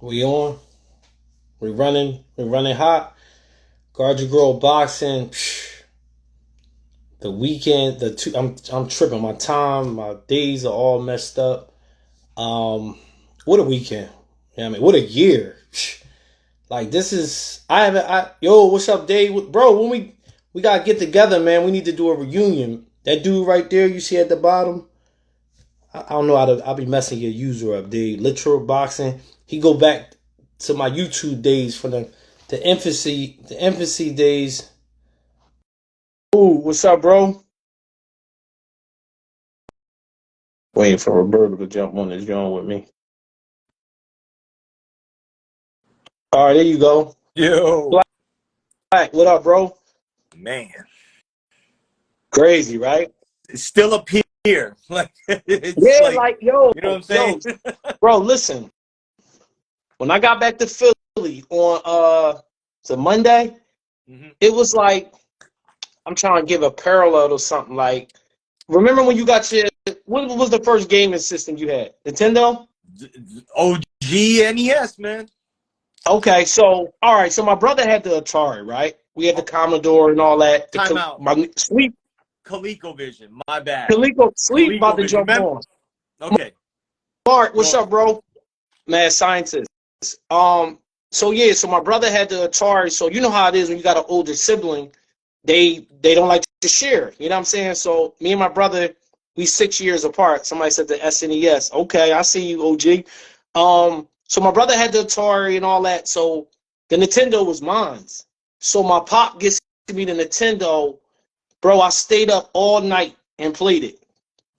We on. We running. We running hot. Guard your girl boxing. The weekend. I'm tripping. My time. My days are all messed up. What a weekend. You know what I mean, what a year. Like this is. I haven't. Yo, what's up, Dave? Bro, when we gotta get together, man. We need to do a reunion. That dude right there, you see at the bottom. I don't know how to. I'll be messing your user up, Dave. Literal boxing. He go back to my YouTube days for the infancy days. Ooh, what's up, bro? Waiting for Roberto to jump on this joint with me. All right, there you go. Yo, Black, what up, bro? man, Crazy, right? it's still up here. Like it's Yeah, like, like yo, you know what I'm yo, saying? bro. Listen, when I got back to Philly on to Monday, Mhm. it was like I'm trying to give a parallel to something. Like, remember when you got your what was the first gaming system you had? Nintendo. OG NES, man. Okay, so all right, so my brother had the Atari, right? We had the Oh, Commodore and all that. time out. My sleep, ColecoVision, my bad. sleep about to ColecoVision, jump remember? on. Okay, Mark, what's go. up, bro? Mad scientist. So yeah, so my brother had the Atari. So you know how it is when you got an older sibling, they don't like to share. You know what I'm saying? So me and my brother, we 6 years apart. Somebody said the SNES. Okay, I see you, OG. So my brother had the Atari and all that. So the Nintendo was mine's. So my pop gets me the Nintendo, bro. I stayed up all night and played it.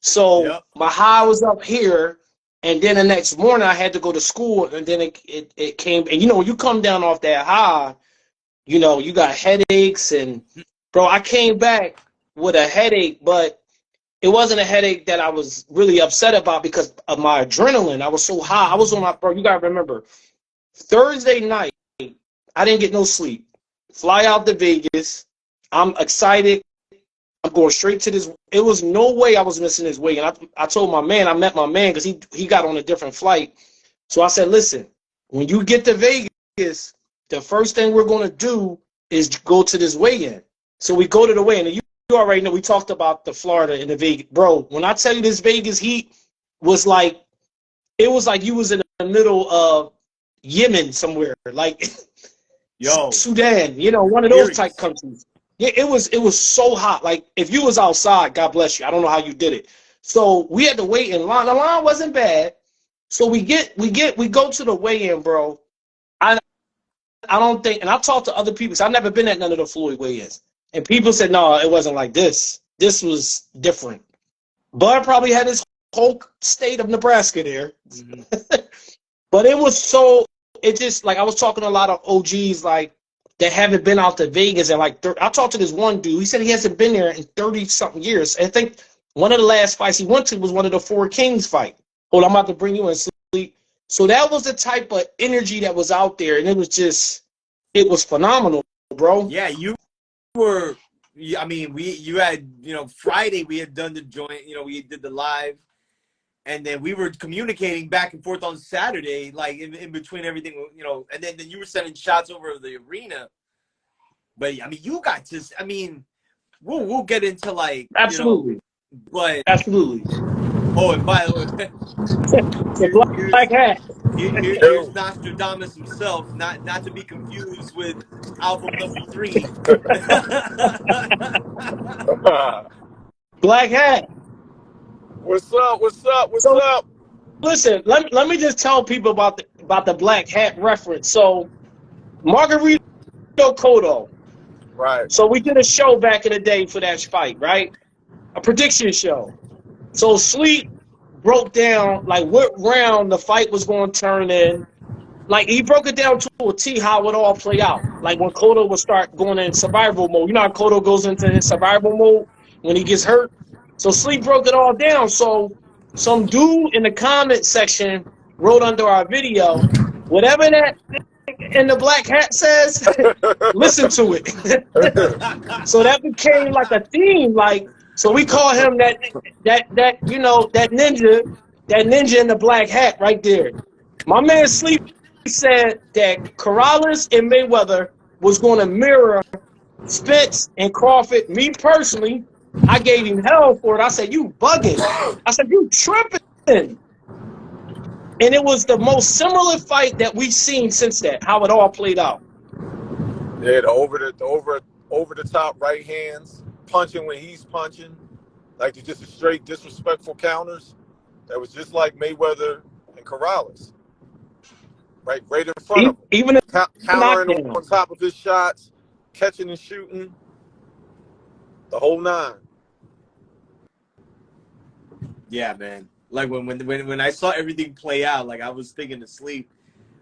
So Yep. my high was up here, and then the next morning I had to go to school, and then it came. And you know, when you come down off that high, you know, you got headaches, and bro, I came back with a headache, but it wasn't a headache that I was really upset about because of my adrenaline. I was so high. I was on my bro. You gotta remember, Thursday night, I didn't get no sleep. Fly out to Vegas. I'm excited. I'm going straight to this. It was no way I was missing this weigh. And I told my man, I met my man because he got on a different flight. So I said, listen, when you get to Vegas, the first thing we're going to do is go to this weigh-in. So we go to the weigh-in. And you already know we talked about the Florida and the Vegas. Bro, when I tell you this Vegas heat was like, it was like you was in the middle of Yemen somewhere, like Yo, Sudan, you know, one of those type serious. countries. Yeah, it was so hot. Like if you was outside, God bless you. I don't know how you did it. So we had to wait in line. The line wasn't bad. So we go to the weigh-in, bro. I I don't think, and I talked to other people. So I've never been at none of the Floyd weigh-ins, and people said no, it wasn't like this. This was different. Bud probably had his whole state of Nebraska there, Mhm. but it was so. It just like I was talking to a lot of OGs like that haven't been out to Vegas and like I talked to this one dude. He said he hasn't been there in 30 something years. I think one of the last fights he went to was one of the Four Kings fight. Hold on, I'm about to bring you in sleep. So that was the type of energy that was out there, and it was phenomenal, bro. Yeah, you were. I mean, you had, Friday we had done the joint. We did the live, and then we were communicating back and forth on Saturday, like in between everything, and then you were sending shots over the arena. But I mean, you got to. I mean, we'll get into like, Absolutely, but absolutely. oh, and by the way, The here, black here's hat. here's Nostradamus himself, not to be confused with album number 3. Black hat. What's up? What's up? What's So up? listen, let me just tell people about the black hat reference. So Margarito Cotto. Right. So we did a show back in the day for that fight, right? A prediction show. So Sleep broke down like what round the fight was going to turn in. Like he broke it down to a T how it would all play out. Like when Cotto would start going in survival mode. You know how Cotto goes into his survival mode when he gets hurt? So Sleep broke it all down. So some dude in the comment section wrote under our video, whatever that in the black hat says, listen to it. So that became like a theme. Like so we call him that that ninja in the black hat right there. My man Sleep said that Corrales and Mayweather was going to mirror Spence and Crawford. Me personally, I gave him hell for it. I said, you bugging. I said, you tripping. And it was the most similar fight that we've seen since that, how it all played out. Yeah, the over the top right hands, punching when he's punching, like just straight disrespectful counters. That was just like Mayweather and Corrales. Right in front of him. Even a Countering knockdown. on top of his shots, catching and shooting, the whole nine. Yeah, man. Like when I saw everything play out, like I was thinking to sleep.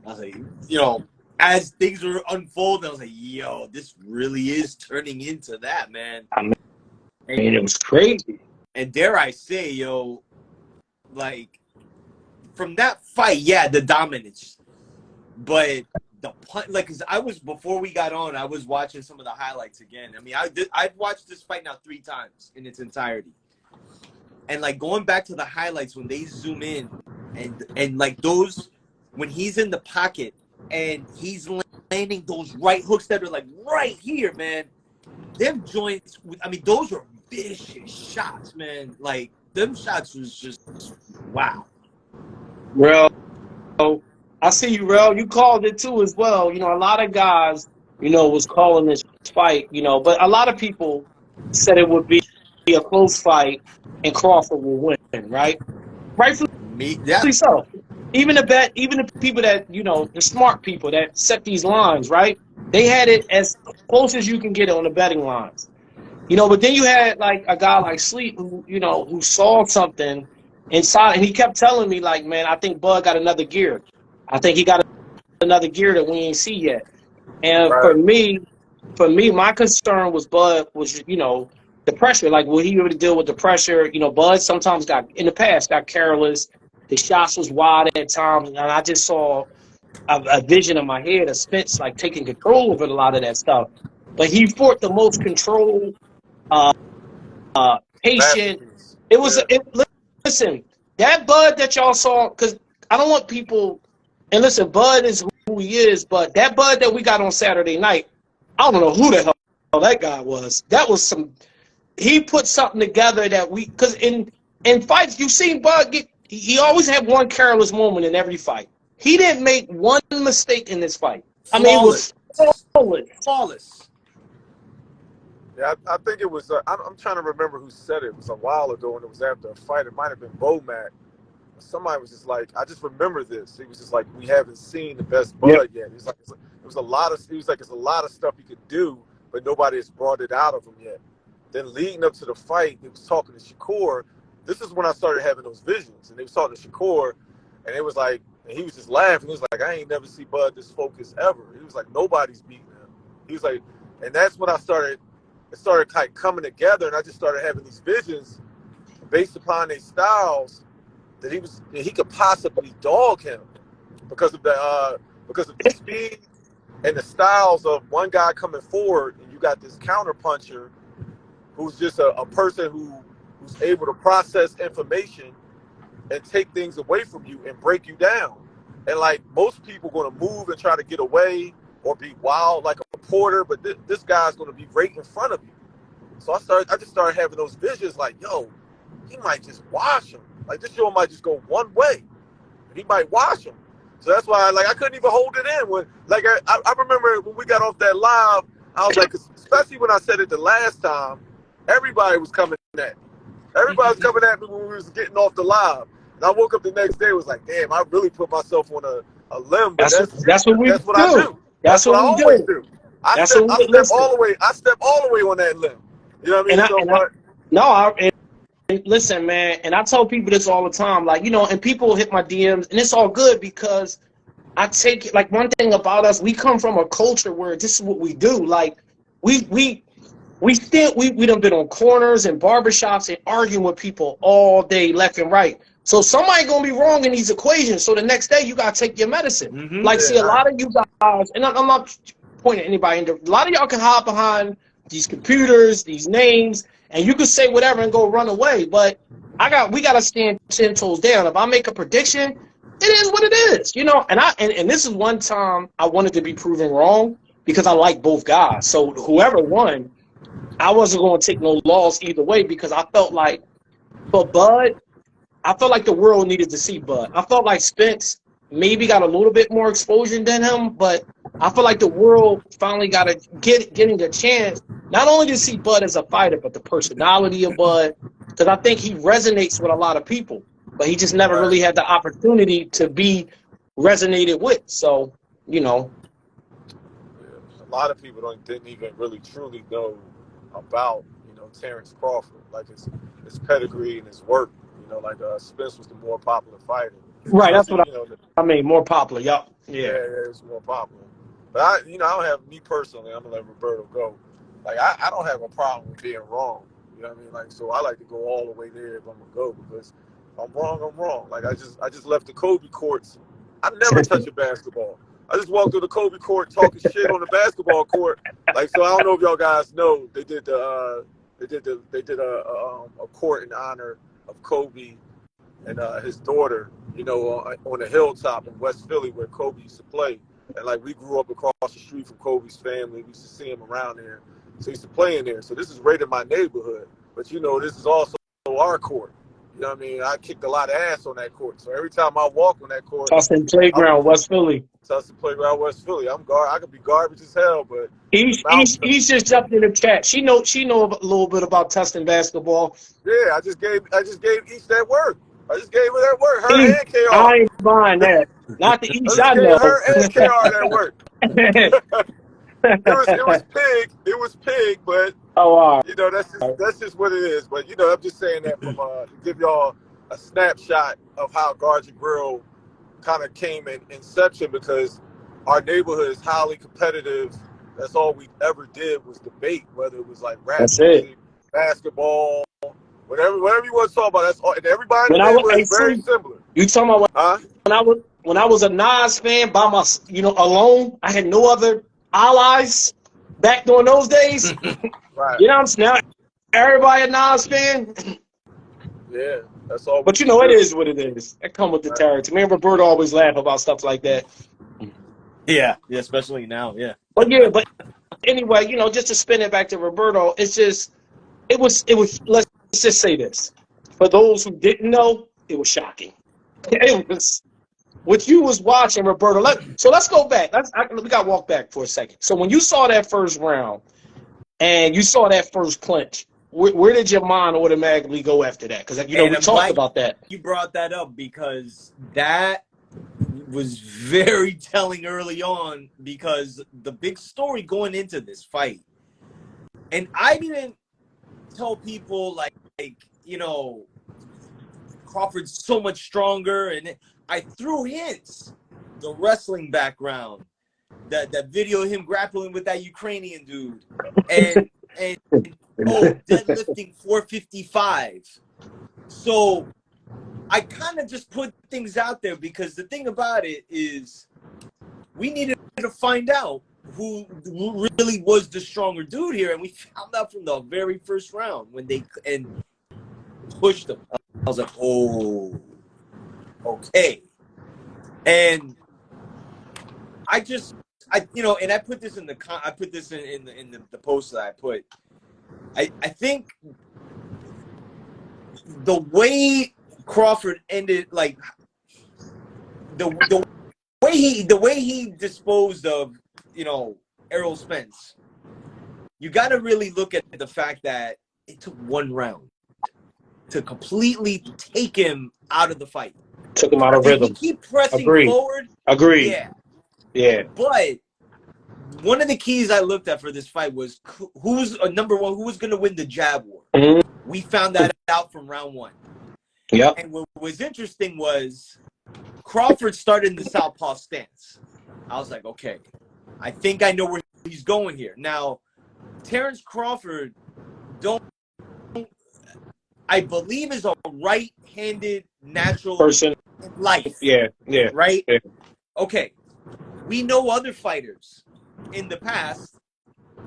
I was like, you know, as things were unfolding, I was like, yo, this really is turning into that, man. I mean, it was crazy. And dare I say, yo, like from that fight, yeah, the dominance. But the punch, like, cause before we got on, I was watching some of the highlights again. I mean, I've watched this fight now 3 times in its entirety, and like going back to the highlights when they zoom in, and like those when he's in the pocket and he's landing those right hooks that are like right here, man. Them joints, I mean, those were vicious shots, man. Like them shots was just wow. Well. I see you, Rel. You called it too as well. You know, a lot of guys, you know, was calling this fight, you know, but a lot of people said it would be a close fight and Crawford will win, right? Rightfully so. Even the people that, you know, the smart people that set these lines, right? They had it as close as you can get it on the betting lines. You know, but then you had like a guy like Sleep who, you know, who saw something inside, and he kept telling me, like, man, I think Bud got another gear. I think he got another gear that we ain't see yet. And Right. for me, my concern was Bud was, you know, the pressure. Like, will he be able to deal with the pressure? You know, Bud sometimes in the past got careless. The shots was wide at times, and I just saw a vision in my head of Spence like taking control over a lot of that stuff. But he fought the most controlled, patient. It was listen, that Bud that y'all saw, because I don't want people. And listen, Bud is who he is, but that Bud that we got on Saturday night, I don't know who the hell that guy was. That was he put something together that because in fights, you've seen Bud he always had one careless moment in every fight. He didn't make one mistake in this fight. I mean, it was flawless. Yeah, I think it was, I'm trying to remember who said it. It was a while ago, and it was after a fight. It might have been Bomac. Somebody was just like, I just remember this. He was just like, we haven't seen the best Bud yet. He's like, it's a lot of stuff he could do, but nobody has brought it out of him yet. Then leading up to the fight, he was talking to Shakur. This is when I started having those visions, and they was talking to Shakur, and it was like, and he was just laughing. He was like, I ain't never see Bud this focused ever. He was like, nobody's beating him. He was like, and that's when it started kind of coming together, and I just started having these visions based upon their styles that he could possibly dog him because of the speed and the styles of one guy coming forward, and you got this counter puncher who's just a person who's able to process information and take things away from you and break you down. And like most people going to move and try to get away or be wild like a Porter, but this guy's going to be right in front of you. So I just started having those visions like, yo, he might just wash him. Like this show might just go one way. He might wash him. So that's why I couldn't even hold it in. When I remember when we got off that live, I was like, especially when I said it the last time, everybody was coming at me. Everybody was coming at me when we was getting off the live. And I woke up the next day and was like, damn, I really put myself on a limb. But that's what I do. That's what I always do. I step all the way on that limb. You know what I mean? Listen, man, and I tell people this all the time, like, you know, and people hit my DMs, and it's all good because I take it, like, one thing about us, we come from a culture where this is what we do. Like, we done been on corners and barbershops and arguing with people all day, left and right. So somebody gonna be wrong in these equations. So the next day you gotta take your medicine. Mm-hmm. Like, see, a lot of you guys, and I'm not pointing at anybody, a lot of y'all can hide behind these computers, these names, and you can say whatever and go run away. But we gotta stand 10 toes down. If I make a prediction, it is what it is, you know. And this is one time I wanted to be proven wrong because I like both guys. So whoever won, I wasn't going to take no loss either way because I felt like for Bud, I felt like the world needed to see Bud. I felt like Spence maybe got a little bit more exposure than him, but I feel like the world finally got to getting a chance not only to see Bud as a fighter, but the personality of Bud, because I think he resonates with a lot of people, but he just never Right. really had the opportunity to be resonated with. So, you know. A lot of people didn't even really truly know about, Terence Crawford, like his pedigree and his work. Like Spence was the more popular fighter. Right, that's Especially, what I mean, more popular. Yup. yeah, Yeah. it's more popular. But I don't have, me personally, I'm gonna let Roberto go. Like I don't have a problem with being wrong. You know what I mean? Like, so I like to go all the way there if I'm gonna go, because if I'm wrong, I'm wrong. Like I just left the Kobe courts. I never touch a basketball. I just walked through the Kobe court talking shit on the basketball court. Like, so I don't know if y'all guys know, they did a court in honor of Kobe and his daughter, on a hilltop in West Philly where Kobe used to play. And like, we grew up across the street from Kobe's family. We used to see him around there. So he used to play in there. So this is right in my neighborhood. But this is also our court. You know what I mean? I kicked a lot of ass on that court. So every time I walk on that court, Tustin Playground, West Philly. Tustin Playground, West Philly. I could be garbage as hell, but He's just jumped in the chat. She know a little bit about Tustin basketball. yeah, I just gave each that work. I just gave her that work. Her East, and KR. I ain't buying that. Not the I East, just I gave know. her and KR that work. It was pig. It was pig, but Oh, all right. that's just what it is. But I'm just saying that from to give y'all a snapshot of how Guards and Grill kind of came in inception, because our neighborhood is highly competitive. That's all we ever did was debate, whether it was like rap That's music, it. basketball, whatever you want to talk about. That's all. And everybody in When the I was, neighborhood hey, is very see, similar. you talking about Huh? when I was a Nas fan by my, alone. I had no other allies back during those days. Right. You know what I'm saying? Now everybody a Nas fan. Yeah. That's all we But can it do. is what it is. That come with the territory. Me and Roberto always laugh about stuff like that. Yeah, especially now. Yeah. But anyway, just to spin it back to Roberto, it's just it was. Let's just say this: for those who didn't know, it was shocking. It was what you was watching, Roberto. Let's go back. We got to walk back for a second. So when you saw that first round and you saw that first clinch, where did your mind automatically go after that? Because we I'm talked glad about that. you brought that up, because that was very telling early on, because the big story going into this fight, and I didn't tell people like Crawford's so much stronger, and I threw hints, the wrestling background, that video of him grappling with that Ukrainian dude, and deadlifting 455. So I kind of just put things out there, because the thing about it is we needed to find out who really was the stronger dude here, and we found out from the very first round when they pushed him. I was like, oh, okay. And I put this in the the post that I put. I think the way Crawford ended, like the way he disposed of Errol Spence, you got to really look at the fact that it took one round to completely take him out of the fight. Took him out of rhythm. If you keep pressing forward, Agreed. Yeah. But one of the keys I looked at for this fight was who's number one, who was going to win the jab war. Mm-hmm. We found that out from round one. Yeah. And what was interesting was Crawford started in the southpaw stance. I was like, okay, I think I know where he's going here. Now, Terence Crawford, I believe, is a right-handed natural person in life. Yeah. Right? Yeah. Okay. We know other fighters in the past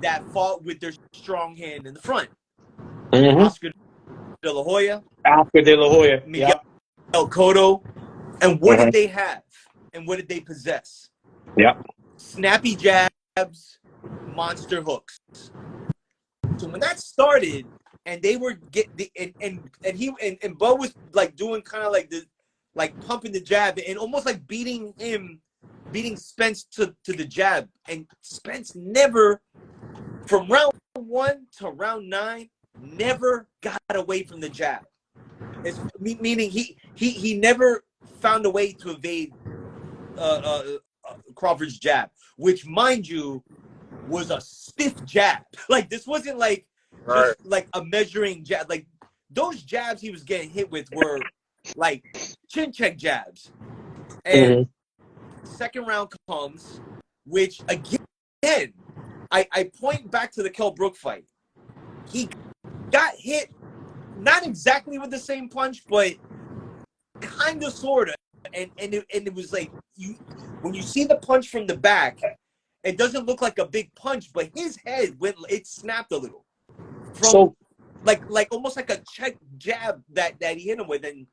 that fought with their strong hand in the front. Mm-hmm. Oscar De La Hoya. Miguel Cotto And what did they have? And what did they possess? Yeah. Snappy jabs, monster hooks. So when that started, and they were and Bo was like doing kind of like the pumping the jab and almost like beating Spence to the jab. And Spence never, from round 1 to round 9, never got away from the jab. Meaning he never found a way to evade Crawford's jab, which, mind you, was a stiff jab. Like, this wasn't like just like a measuring jab. Like, those jabs he was getting hit with were like chin check jabs. And second round comes, which again, I point back to the Kell Brook fight. He got hit, not exactly with the same punch, but kind of, sort of. And it was like, when you see the punch from the back, it doesn't look like a big punch, but his head it snapped a little. From like almost like a check jab that he hit him with, and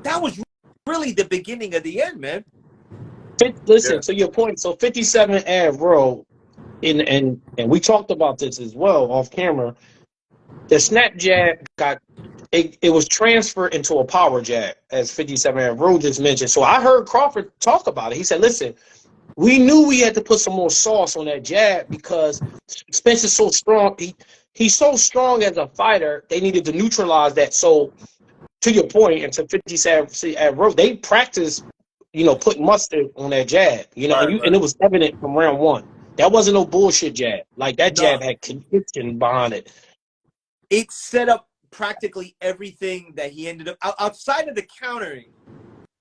that was really the beginning of the end, man. Listen, to your point, so 57 Avro, and we talked about this as well off camera. The snap jab it was transferred into a power jab, as 57 Avro just mentioned. So I heard Crawford talk about it. He said, listen, we knew we had to put some more sauce on that jab because Spence is so strong. He's so strong as a fighter, they needed to neutralize that. So to your point, and to 57 Avro, they practiced, putting mustard on that jab, and it was evident from round 1. That wasn't no bullshit jab. Like, that jab had conviction behind it. It set up practically everything that he ended up outside of the countering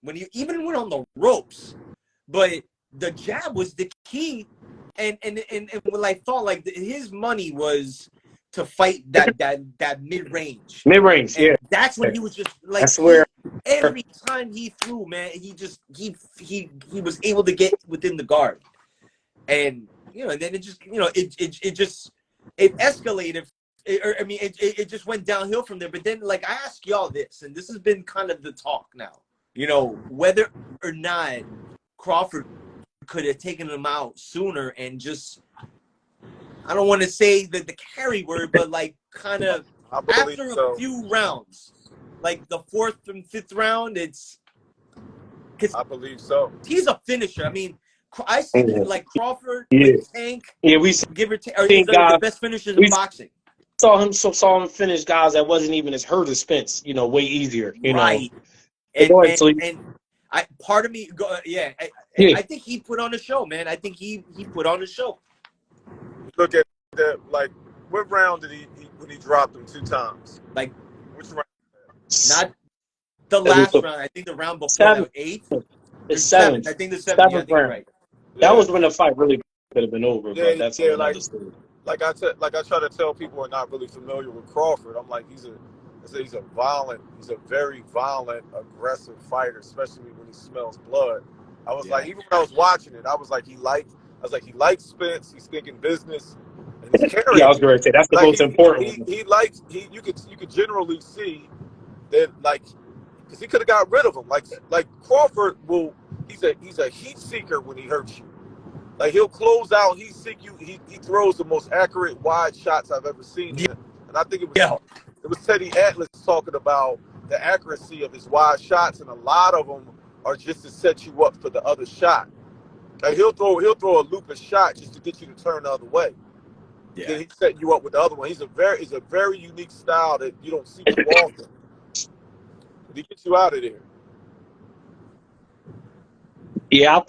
when he even went on the ropes. But the jab was the key, and what I thought, like, his money was to fight that mid-range. Mid-range, yeah. That's when he was just like, that's where every time he threw, man, he was able to get within the guard. And and then it just it escalated. It just went downhill from there. But then, like, I ask y'all this, and this has been kind of the talk now, whether or not Crawford could have taken him out sooner and just, I don't want to say the carry word, but like kind of after a few rounds, like the 4th and 5th round, I believe so. He's a finisher. I mean, I see like Crawford with Tank. Yeah, we give or take, are the best finishers in boxing. Saw him finish guys that wasn't even as hurt as Spence. way easier. Right. And part of me, I think he put on a show, man. I think he put on a show. Look at that. Like, what round did he when he dropped him 2 times? Like, which round? Not the last round. I think the round before that, 8th. The 7th. I think the 7th. Yeah, round. That was when the fight really could have been over. Yeah, but that's like I try to tell people who are not really familiar with Crawford. I'm like, he's a very violent, aggressive fighter, especially when he smells blood. I was like, even when I was watching it, I was like, he likes Spence. He's thinking business, and he's carrying. Yeah, I was going to say that's the most important. You could generally see that, like, because he could have got rid of him. Like Crawford he's a heat seeker when he hurts you. Like, he'll close out, he seek you. He throws the most accurate wide shots I've ever seen. Yeah. And I think it was Teddy Atlas talking about the accuracy of his wide shots, and a lot of them are just to set you up for the other shot. Like, he'll throw a looping shot just to get you to turn the other way. Yeah. Then he's setting you up with the other one. He's a very unique style that you don't see too often. He gets you out of there. Yeah, I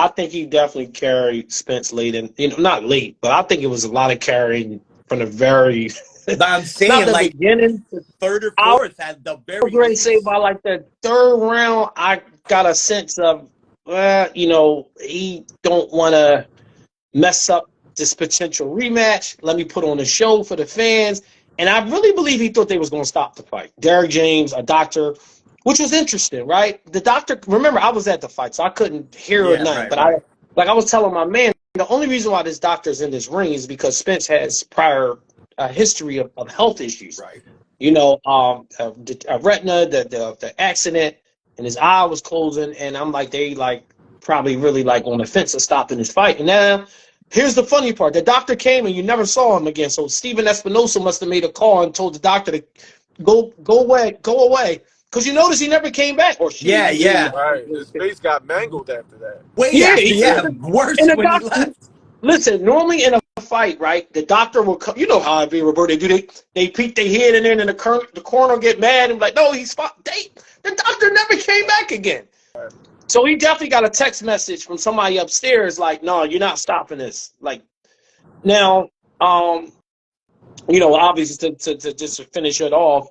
think he definitely carried Spence late, and not late, but I think it was a lot of carrying from the very. I'm saying, like, beginning, 3rd or 4th at the very. I was going to say by like the 3rd round, I got a sense of, he don't want to mess up this potential rematch. Let me put on a show for the fans, and I really believe he thought they was going to stop the fight. Derek James, a doctor. Which was interesting, right? The doctor, remember, I was at the fight, so I couldn't hear or nothing. But I was telling my man, the only reason why this doctor's in this ring is because Spence has prior history of health issues. Right. Retina, the accident, and his eye was closing, and I'm like, they like probably really like on the fence of stopping this fight. And now here's the funny part: the doctor came and you never saw him again. So Steven Espinosa must have made a call and told the doctor to go away, because you notice he never came back. Or she, Yeah. Right. His face got mangled after that. Way yeah, after, yeah, worse and the when he doctor. left. Listen, normally in a fight, right, the doctor will come. You know how it be, Roberto. They peek their head in there, and the corner get mad and be like, no, he's fine. The doctor never came back again. Right. So he definitely got a text message from somebody upstairs like, no, you're not stopping this. Like, now, obviously to just to finish it off,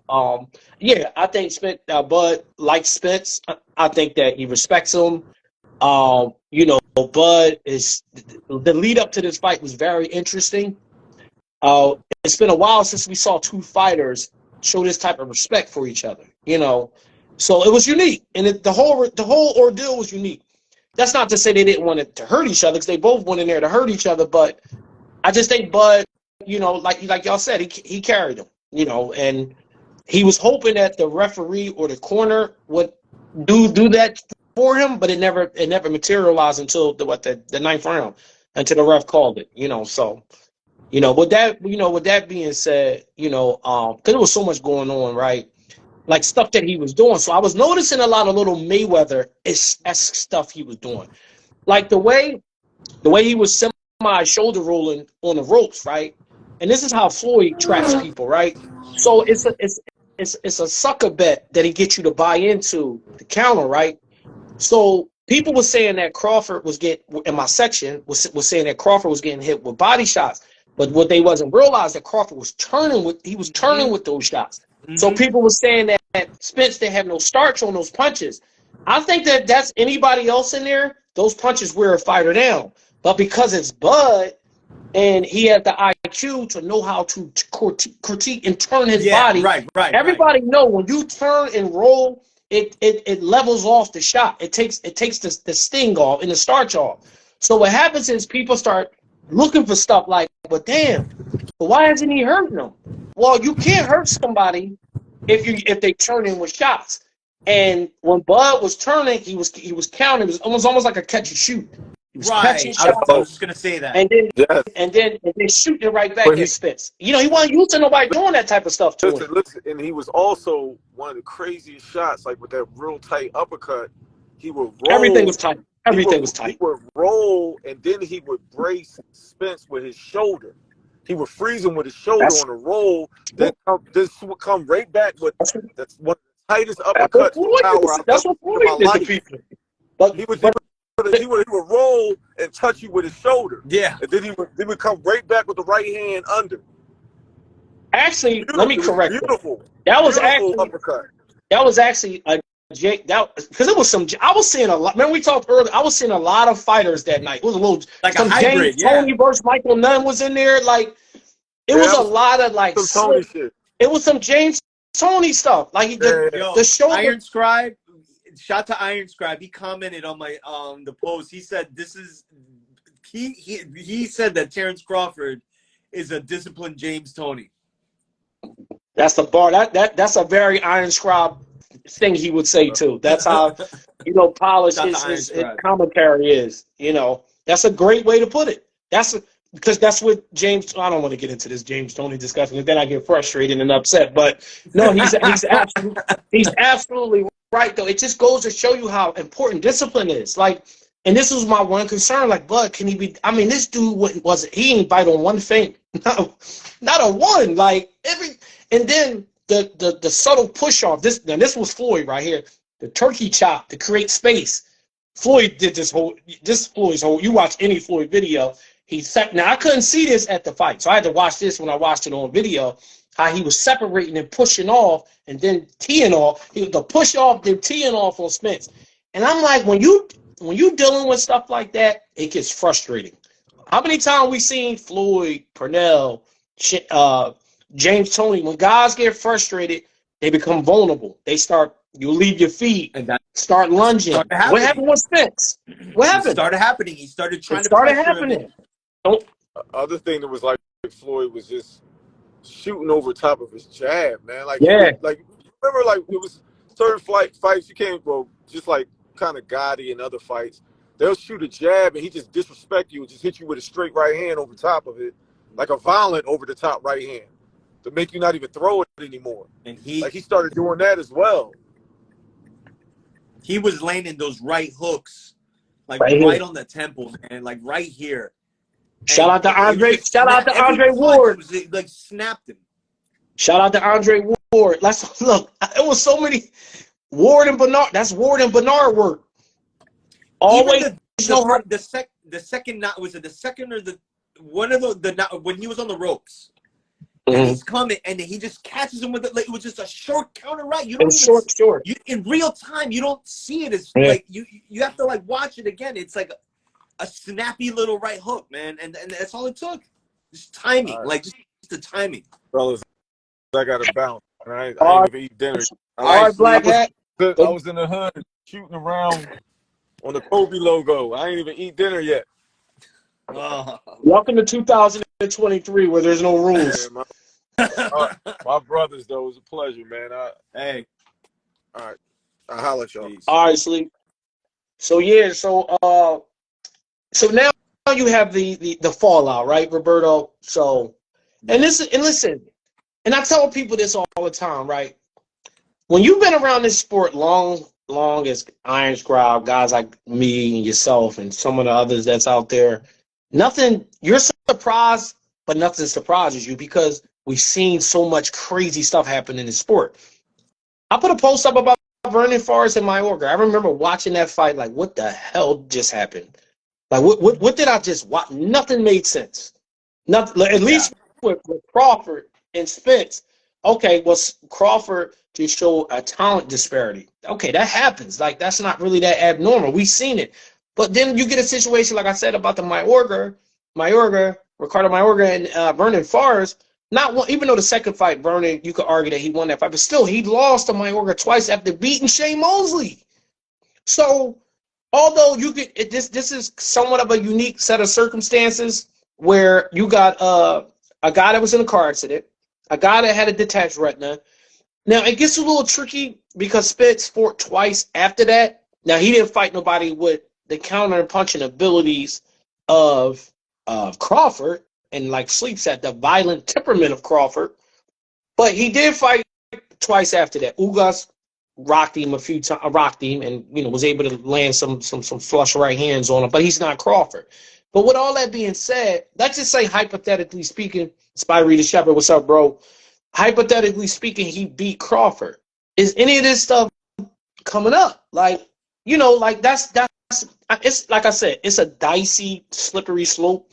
yeah, I think Bud likes Spence. I think that he respects him. Bud is the lead up to this fight was very interesting. It's been a while since we saw two fighters show this type of respect for each other. So it was unique, and the whole ordeal was unique. That's not to say they didn't want it to hurt each other, because they both went in there to hurt each other. But I just think Bud, like y'all said, he carried him, and he was hoping that the referee or the corner would do that for him, but it never materialized until the ninth round, until the ref called it. So with that being said, because there was so much going on, right? Like stuff that he was doing. So I was noticing a lot of little Mayweather-esque stuff he was doing, like the way he was shoulder rolling on the ropes, right? And this is how Floyd traps people, right? So it's a sucker bet that he gets you to buy into the counter, right? So people were saying that Crawford was in my section was saying that Crawford was getting hit with body shots, but what they wasn't realized that Crawford was turning with those shots. Mm-hmm. So people were saying that Spence didn't have no starch on those punches. I think that's anybody else in there, those punches wear a fighter down. But because it's Bud and he has the IQ to know how to critique and turn his body, right. Everybody know when you turn and roll, it levels off the shot. It takes the sting off and the starch off. So what happens is people start looking for stuff like, but why isn't he hurting them? Well, you can't hurt somebody if they turn in with shots. And when Bud was turning, he was counting. It was almost like a catch and shoot. He was catching shots. I was just gonna say that. And then shooting it right back at Spence. He wasn't used to nobody doing that type of stuff to him. Listen, and he was also one of the craziest shots, like with that real tight uppercut. He would roll. Everything was tight. He would roll, and then he would brace Spence with his shoulder. He would freeze him with his shoulder on a roll. Then this would come right back with that's one of the tightest uppercuts with power. That's what Floyd did to people. But he would roll and touch you with his shoulder. Yeah. And then he would come right back with the right hand under. Actually, let me correct beautiful. That was beautiful uppercut. That was actually a because it was some. I was seeing a lot. Remember we talked earlier. I was seeing a lot of fighters that night. It was a little like some a hybrid. James Tony versus Michael Nunn was in there. Like it was a lot of like some Tony shit. It was some James Tony stuff. Like the shoulder. Iron Scribe. Shout to Iron Scribe. He commented on my the post. He said this is he said that Terence Crawford is a disciplined James Tony. That's the bar. That's a very Iron Scribe thing he would say too. That's how polished his commentary is. That's a great way to put it. Because that's what James. I don't want to get into this James Tony discussion, and then I get frustrated and upset. But no, he's absolutely right though. It just goes to show you how important discipline is. Like, and this was my one concern. Like, Bud, can he be? I mean, this dude wasn't. He ain't bite on one thing. No, not a one. Like and then the subtle push off. This was Floyd right here. The turkey chop to create space. Floyd did Floyd's whole. You watch any Floyd video. Now I couldn't see this at the fight, so I had to watch this when I watched it on video. How he was separating and pushing off, and then teeing off. The push off, then teeing off on Spence. And I'm like, when you dealing with stuff like that, it gets frustrating. How many times we seen Floyd, Purnell, James Tony? When guys get frustrated, they become vulnerable. You leave your feet and start lunging. What happened with Spence? What happened? It started happening. He started trying to pressure him. Other thing that was like Floyd was just shooting over top of his jab, man. Like, yeah. Remember, like it was certain fights you can't, well, just like kind of Gotti and other fights, they'll shoot a jab and he just disrespect you and just hit you with a straight right hand over top of it, like a violent over the top right hand, to make you not even throw it anymore. And he started doing that as well. He was landing those right hooks, like right on the temple, man, like right here. Shout out to Andre. Shout out to Andre Ward. Like snapped him. Shout out to Andre Ward. Let's look. It was so many. Ward and Bernard. That's Ward and Bernard work. Always. The second knot, was it the second or the one of the when he was on the ropes? And he's coming, and he just catches him with it. Like, it was just a short counter right. You don't even short. You, in real time, you don't see it as like you have to like watch it again. It's like a snappy little right hook, man, and that's all it took. Just timing, like just the timing. Fellas, I gotta bounce. I ain't even eat dinner. All right, Black Hat. I was in the hood shooting around on the Kobe logo. I ain't even eat dinner yet. Welcome to 2023, where there's no rules. Yeah, my brothers, though, it was a pleasure, man. Hey. All right. I'll holler at y'all. All right, Sleep. So, yeah, so now you have the fallout, right, Roberto? So, and listen, and I tell people this all the time, right? When you've been around this sport long as Iron Scribe, guys like me and yourself and some of the others that's out there, you're surprised, but nothing surprises you because we've seen so much crazy stuff happen in the sport. I put a post up about Vernon Forrest and Mayorga. I remember watching that fight like, what the hell just happened? Like, what did I just watch? Nothing made sense. Nothing, at least with Crawford and Spence. Okay, well, Crawford just showed a talent disparity. Okay, that happens. Like, that's not really that abnormal. We've seen it. But then you get a situation, like I said, about the Ricardo Mayorga and Vernon Forrest. Even though the second fight, Vernon, you could argue that he won that fight, but still, he lost to Mayorga twice after beating Shane Mosley. So, although this is somewhat of a unique set of circumstances where you got a guy that was in a car accident, a guy that had a detached retina. Now, it gets a little tricky because Spence fought twice after that. Now, he didn't fight nobody with the counter and punching abilities of Crawford, and like Sleeps at the violent temperament of Crawford. But he did fight twice after that. Ugas rocked him a few times, and was able to land some flush right hands on him. But he's not Crawford. But with all that being said, let's just say hypothetically speaking, Spy Reader Shepherd, what's up, bro? Hypothetically speaking, he beat Crawford. Is any of this stuff coming up? Like, that's it's like I said, it's a dicey, slippery slope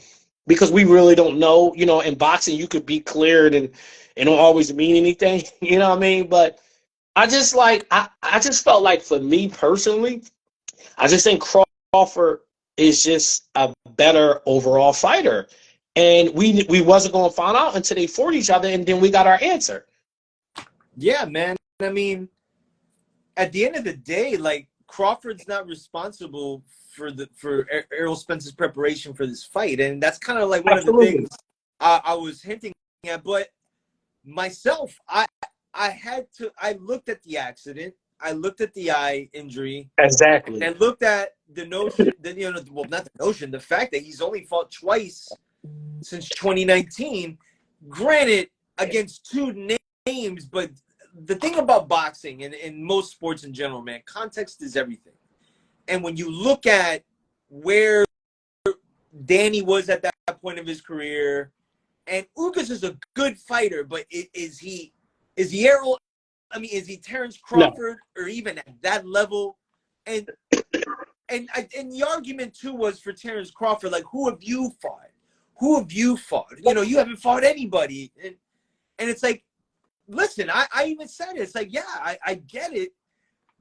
because we really don't know. In boxing, you could be cleared and it don't always mean anything. You know what I mean? But I just felt like for me personally, I just think Crawford is just a better overall fighter. And we wasn't going to find out until they fought each other, and then we got our answer. Yeah, man. I mean, at the end of the day, like, Crawford's not responsible for Errol Spence's preparation for this fight, and that's kind of like one of the things I was hinting at. But myself, I looked at the accident, I looked at the eye injury, exactly, and looked at the notion that not the notion, the fact that he's only fought twice since 2019. Granted, against two names, but the thing about boxing and most sports in general, man, context is everything. And when you look at where Danny was at that point of his career, and Ugas is a good fighter, but is he Errol? I mean, is he Terence Crawford or even at that level? And the argument too was for Terence Crawford, like, who have you fought? Who have you fought? You haven't fought anybody. And it's like, listen, I even said it. It's like, yeah, I get it.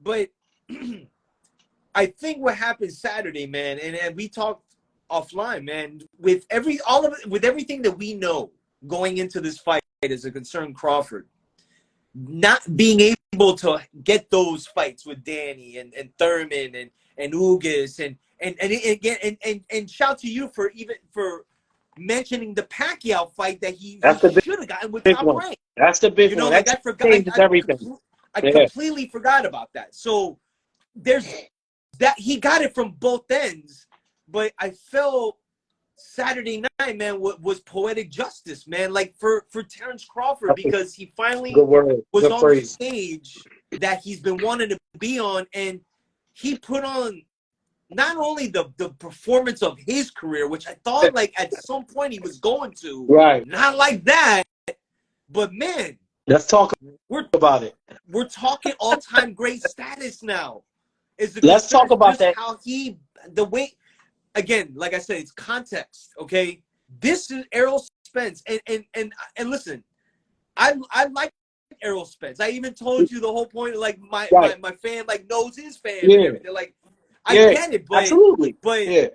But I think what happened Saturday, man, and we talked offline, man, with everything that we know going into this fight as a concerned Crawford, not being able to get those fights with Danny and Thurman and Ugas and shout to you for mentioning the Pacquiao fight that he should have gotten with Top Rank. That's the big one. That changes everything. I Yeah. completely forgot about that. So there's that. He got it from both ends, but I felt Saturday night, man, was poetic justice, man. Like for Terence Crawford, because he finally Good word. was Good on the phrase. stage that he's been wanting to be on, and he put on not only the performance of his career, which I thought like at some point he was going to, Right. not like that, but man, Let's talk we're about it. talking all-time great status now. Is it Let's talk about just that. how the way, again, like I said, it's context, okay? This is Errol Spence, and listen, I like Errol Spence. I even told you the whole point, like my fan like knows his fan and everything. Like I get it, but absolutely. Yeah.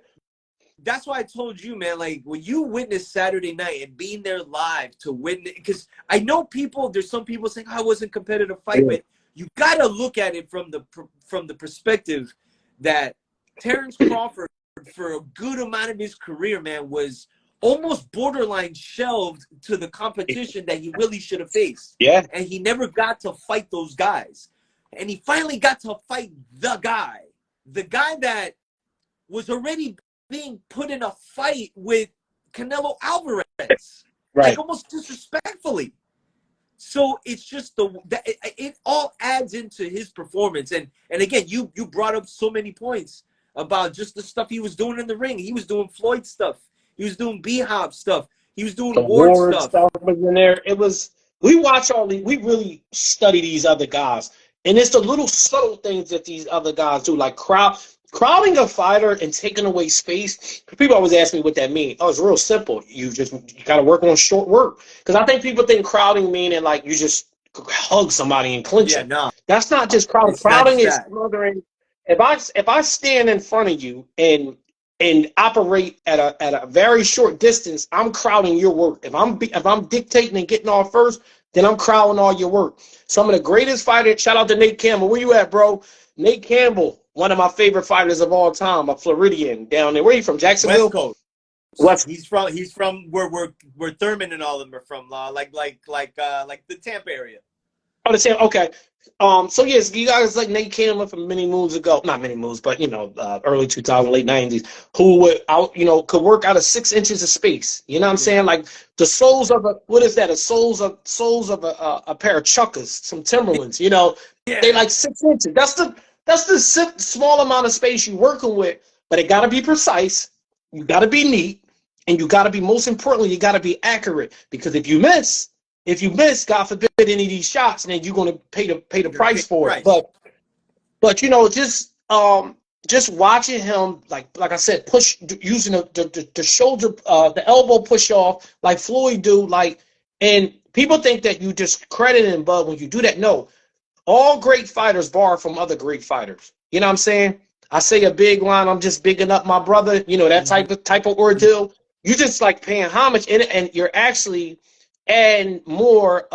That's why I told you, man, like when you witness Saturday night and being there live to witness, because I know there's some people saying, oh, I wasn't competitive fight, but you got to look at it from the perspective that Terence Crawford, for a good amount of his career, man, was almost borderline shelved to the competition that he really should have faced. Yeah. And he never got to fight those guys. And he finally got to fight the guy that was already being put in a fight with Canelo Alvarez, like almost disrespectfully. So it's just it all adds into his performance. And again, you brought up so many points about just the stuff he was doing in the ring. He was doing Floyd stuff. He was doing B-Hop stuff. He was doing Ward stuff. Was in there. It was, we watch all these, we really study these other guys. And it's the little subtle things that these other guys do, like crowding a fighter and taking away space. People always ask me what that means. Oh, it's real simple. You got to work on short work. Because I think people think crowding meaning like you just hug somebody and clinch them. No. That's not just crowding. Crowding is smothering. If I stand in front of you and operate at a very short distance, I'm crowding your work. If I'm dictating and getting off first, then I'm crowding all your work. Some of the greatest fighters. Shout out to Nate Campbell. Where you at, bro? Nate Campbell, one of my favorite fighters of all time, a Floridian down there. Where are you from? Jacksonville? West Coast. He's from where Thurman and all of them are from, like the Tampa area. Oh, the Tampa. Okay. So yes, you guys like Nate Campbell from many moons ago, not many moons, but early 2000s, late 90s, who would could work out of 6 inches of space. You know what I'm saying? Like the soles of the soles of a pair of Chuckers, some Timberlands. They like 6 inches. That's the small amount of space you're working with, but it got to be precise. You got to be neat, and you got to be, most importantly, you got to be accurate, because if you miss, God forbid, any of these shots, then you're going to pay the price for it. But just watching him, like I said, push using the shoulder, the elbow push off like Floyd do, and people think that you just credit him, but when you do that, no. All great fighters borrow from other great fighters. You know what I'm saying? I say a big line, I'm just bigging up my brother, that type of ordeal. You just like paying homage, and you're actually adding more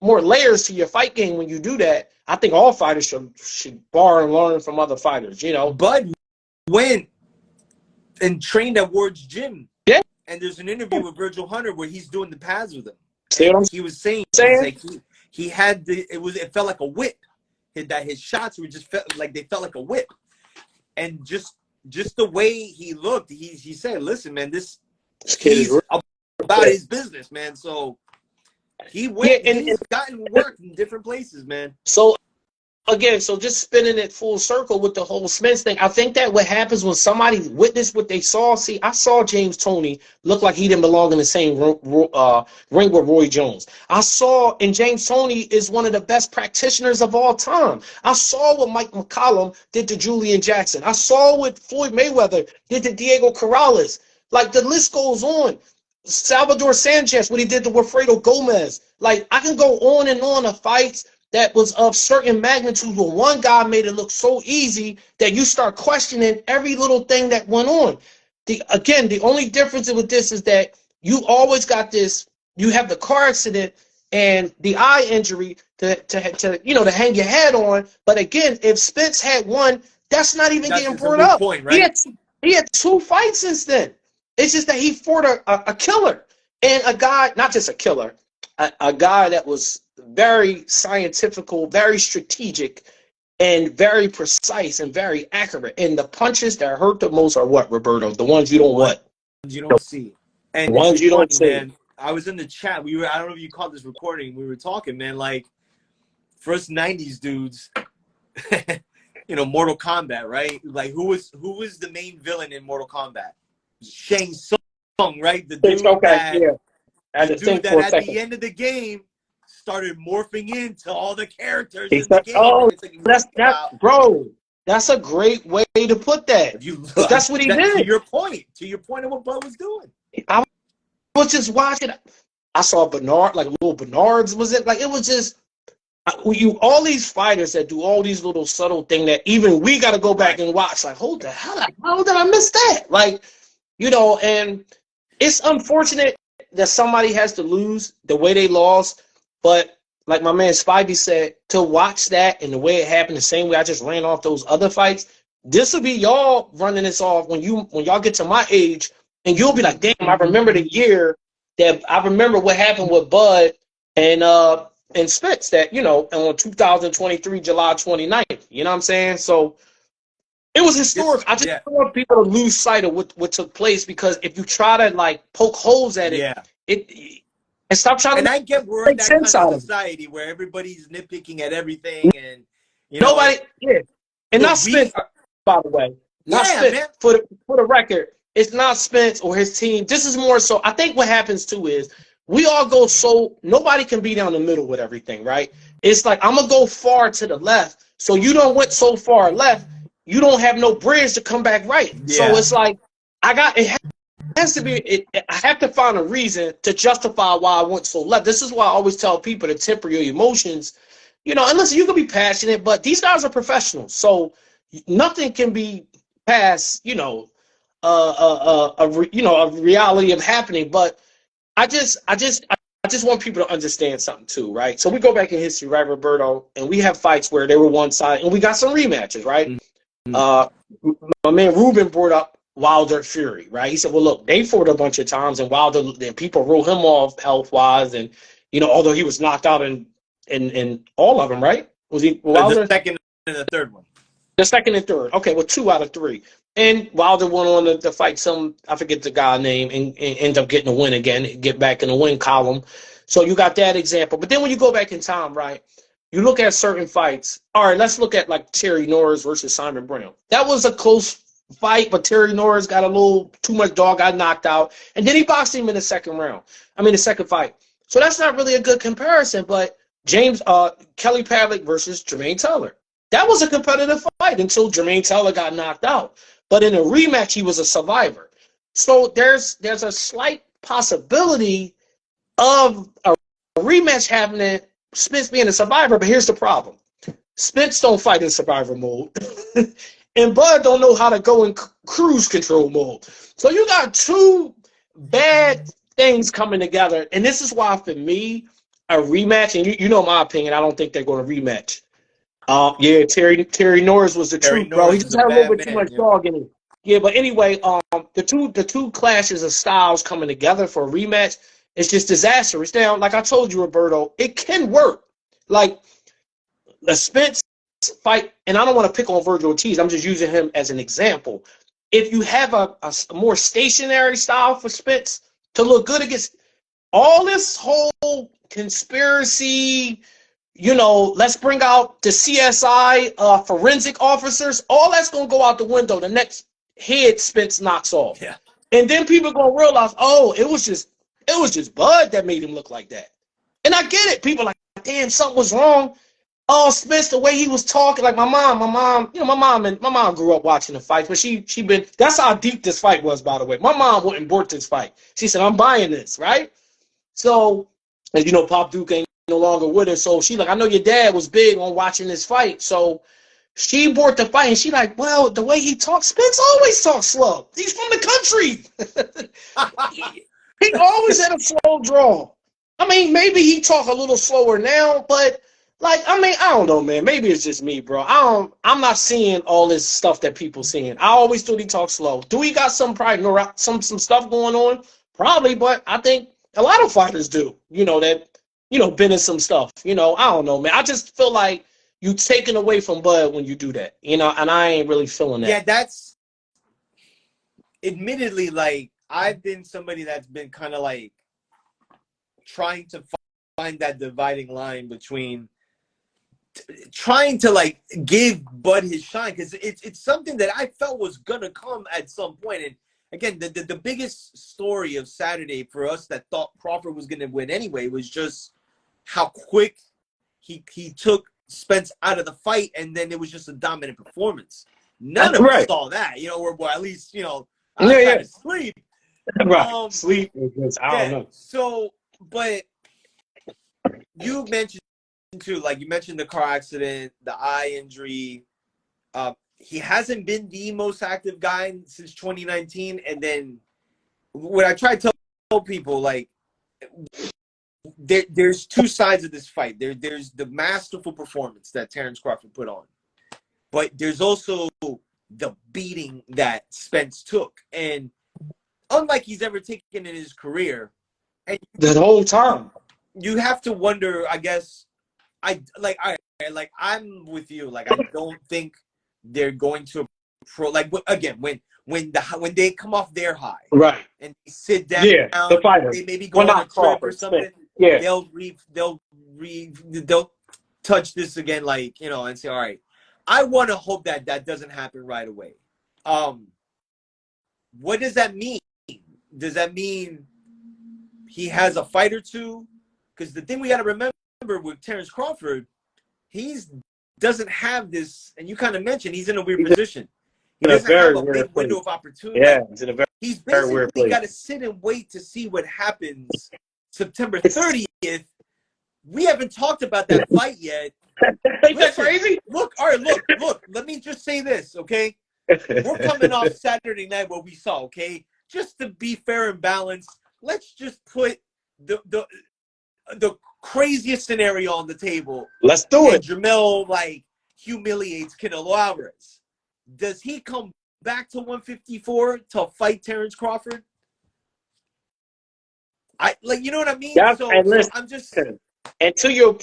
layers to your fight game when you do that. I think all fighters should borrow and learn from other fighters, Bud went and trained at Ward's gym. Yeah. And there's an interview with Virgil Hunter where he's doing the pads with him. See what I'm he was saying? Like he had it felt like a whip. His shots were just felt like a whip. And just the way he looked, he said, listen, man, this kid is about his business, man. So he went and he's gotten work in different places, man. So again, just spinning it full circle with the whole Spence thing, I think that what happens when somebody witnessed what they saw. See, I saw James Toney look like he didn't belong in the same ring with Roy Jones. And James Toney is one of the best practitioners of all time. I saw what Mike McCollum did to Julian Jackson. I saw what Floyd Mayweather did to Diego Corrales. Like, the list goes on. Salvador Sanchez, what he did to Wilfredo Gomez. Like, I can go on and on of fights that was of certain magnitude, where one guy made it look so easy that you start questioning every little thing that went on. The only difference with this is that you always got this, you have the car accident and the eye injury to hang your head on. But again, if Spence had one, that's not even getting brought up. Point, right? He had 2 fights since then. It's just that he fought a killer, and a guy, not just a killer, a guy that was very scientifical, very strategic, and very precise and very accurate. And the punches that hurt the most are what, Roberto? The ones you don't what? You don't see. The And ones it's you don't funny, see. man. I was in the chat. I don't know if you caught this recording. We were talking, man. Like, first '90s dudes, Mortal Kombat, right? Like, who was the main villain in Mortal Kombat? Shang Tsung, right? The dude I had to think for a at second. the end of the game started morphing into all the characters He in the said, game. "Oh, And it's like, bro. That's a great way to put that. You That's what he did. To your point of what Bud was doing. I was just watching. I saw Bernard, like little Bernards was it? Like it was just all these fighters that do all these little subtle things that even we got to go back and watch. Like, hold the hell up. How did I miss that? Like, and it's unfortunate that somebody has to lose the way they lost. But like my man Spivey said, to watch that and the way it happened, the same way I just ran off those other fights, this will be y'all running this off when y'all get to my age, and you'll be like, damn, I remember the year that I remember what happened with Bud and Spence that, on 2023, July 29th. You know what I'm saying? So it was historic. I just don't want people to lose sight of what took place, because if you try to like poke holes at it, and stop trying and to I get we're in that kind of society where everybody's nitpicking at everything, and nobody, and not Spence, by the way, not Spence. Man. For the record, it's not Spence or his team. This is more so. I think what happens too is we all go nobody can be down the middle with everything, right? It's like I'm gonna go far to the left, so you don't went so far left, you don't have no bridge to come back right. Yeah. So it's like it has to be. I have to find a reason to justify why I went so left. This is why I always tell people to temper your emotions. And listen, you can be passionate, but these guys are professionals, so nothing can be past a reality of happening. But I just want people to understand something too, right? So we go back in history, right, Roberto, and we have fights where they were one side, and we got some rematches, right? Mm-hmm. My man Ruben brought up Wilder Fury, right? He said, well, look, they fought a bunch of times, and Wilder, and people wrote him off health-wise, and, although he was knocked out in all of them, right? Was he Wilder? The second and the third one. The second and third. Okay, well, 2 out of 3. And Wilder went on to fight I forget the guy's name, and end up getting a win again, get back in the win column. So you got that example. But then when you go back in time, right, you look at certain fights. All right, let's look at like Terry Norris versus Simon Brown. That was a close fight, but Terry Norris got a little too much dog, got knocked out. And then he boxed him in the second fight. So that's not really a good comparison, but Kelly Pavlik versus Jermaine Taylor. That was a competitive fight until Jermaine Taylor got knocked out. But in a rematch, he was a survivor. So there's a slight possibility of a rematch happening, Spence being a survivor. But here's the problem. Spence don't fight in survivor mode. And Bud don't know how to go in cruise control mode. So you got 2 bad things coming together. And this is why, for me, a rematch, and you know my opinion, I don't think they're going to rematch. Terry Norris was the truth, bro. He just had a little bit too much dog in him. Yeah, but anyway, the two clashes of styles coming together for a rematch, it's just disastrous. Now, like I told you, Roberto, it can work. Like the Spence fight, and I don't want to pick on Virgil Ortiz. I'm just using him as an example. If you have a more stationary style for Spence to look good against all this whole conspiracy, let's bring out the CSI forensic officers, all that's going to go out the window. The next head Spence knocks off. Yeah. And then people are going to realize, it was just Bud that made him look like that. And I get it. People are like, damn, something was wrong. Oh, Spence, the way he was talking, like my mom, my mom grew up watching the fights, but that's how deep this fight was, by the way. My mom went and bought this fight. She said, I'm buying this, right? So, as you know, Pop Duke ain't no longer with her, so she like, I know your dad was big on watching this fight, so she bought the fight, and she like, well, the way he talks, Spence always talks slow. He's from the country. He always had a slow draw. I mean, maybe he talk a little slower now, but I don't know, man. Maybe it's just me, bro. I'm not seeing all this stuff that people seeing. I always thought he talked slow. Do he got some stuff going on? Probably, but I think a lot of fighters do. That been in some stuff. I don't know, man. I just feel like you taking away from Bud when you do that, and I ain't really feeling that. Yeah, that's admittedly, like, I've been somebody that's been kind of like trying to find that dividing line between trying to like give Bud his shine, because it's something that I felt was gonna come at some point. And again, the biggest story of Saturday for us that thought Crawford was gonna win anyway was just how quick he took Spence out of the fight, and then it was just a dominant performance. None of us saw that, or at least I was trying to sleep. Right, sleep. I don't know. So, but you mentioned too, like you mentioned the car accident, the eye injury. He hasn't been the most active guy since 2019. And then when I try to tell people, like, there's two sides of this fight. There's the masterful performance that Terence Crawford put on, but there's also the beating that Spence took. And unlike he's ever taken in his career, and the whole time, you have to wonder, I guess, I'm with you. Like, I don't think they're going to again, when they come off their high, right, and they sit down, the fighters, they maybe go on a trip or something. Yeah, they'll touch this again, like, and say, all right. I want to hope that doesn't happen right away. What does that mean? Does that mean he has a fight or two? Because the thing we got to remember with Terence Crawford, doesn't have this, and you kind of mentioned he's in a weird position. He doesn't have a big window of opportunity. Yeah, he's in a he's very weird basically place. got to sit and wait to see what happens September 30th. We haven't talked about that fight yet. Ain't that crazy? Look, all right, look. Let me just say this, okay? We're coming off Saturday night, what we saw, okay? Just to be fair and balanced, let's just put the craziest scenario on the table. Let's do it. Jamel, like, humiliates Canelo Alvarez. Does he come back to 154 to fight Terence Crawford? You know what I mean? Yeah, so I'm just... And to your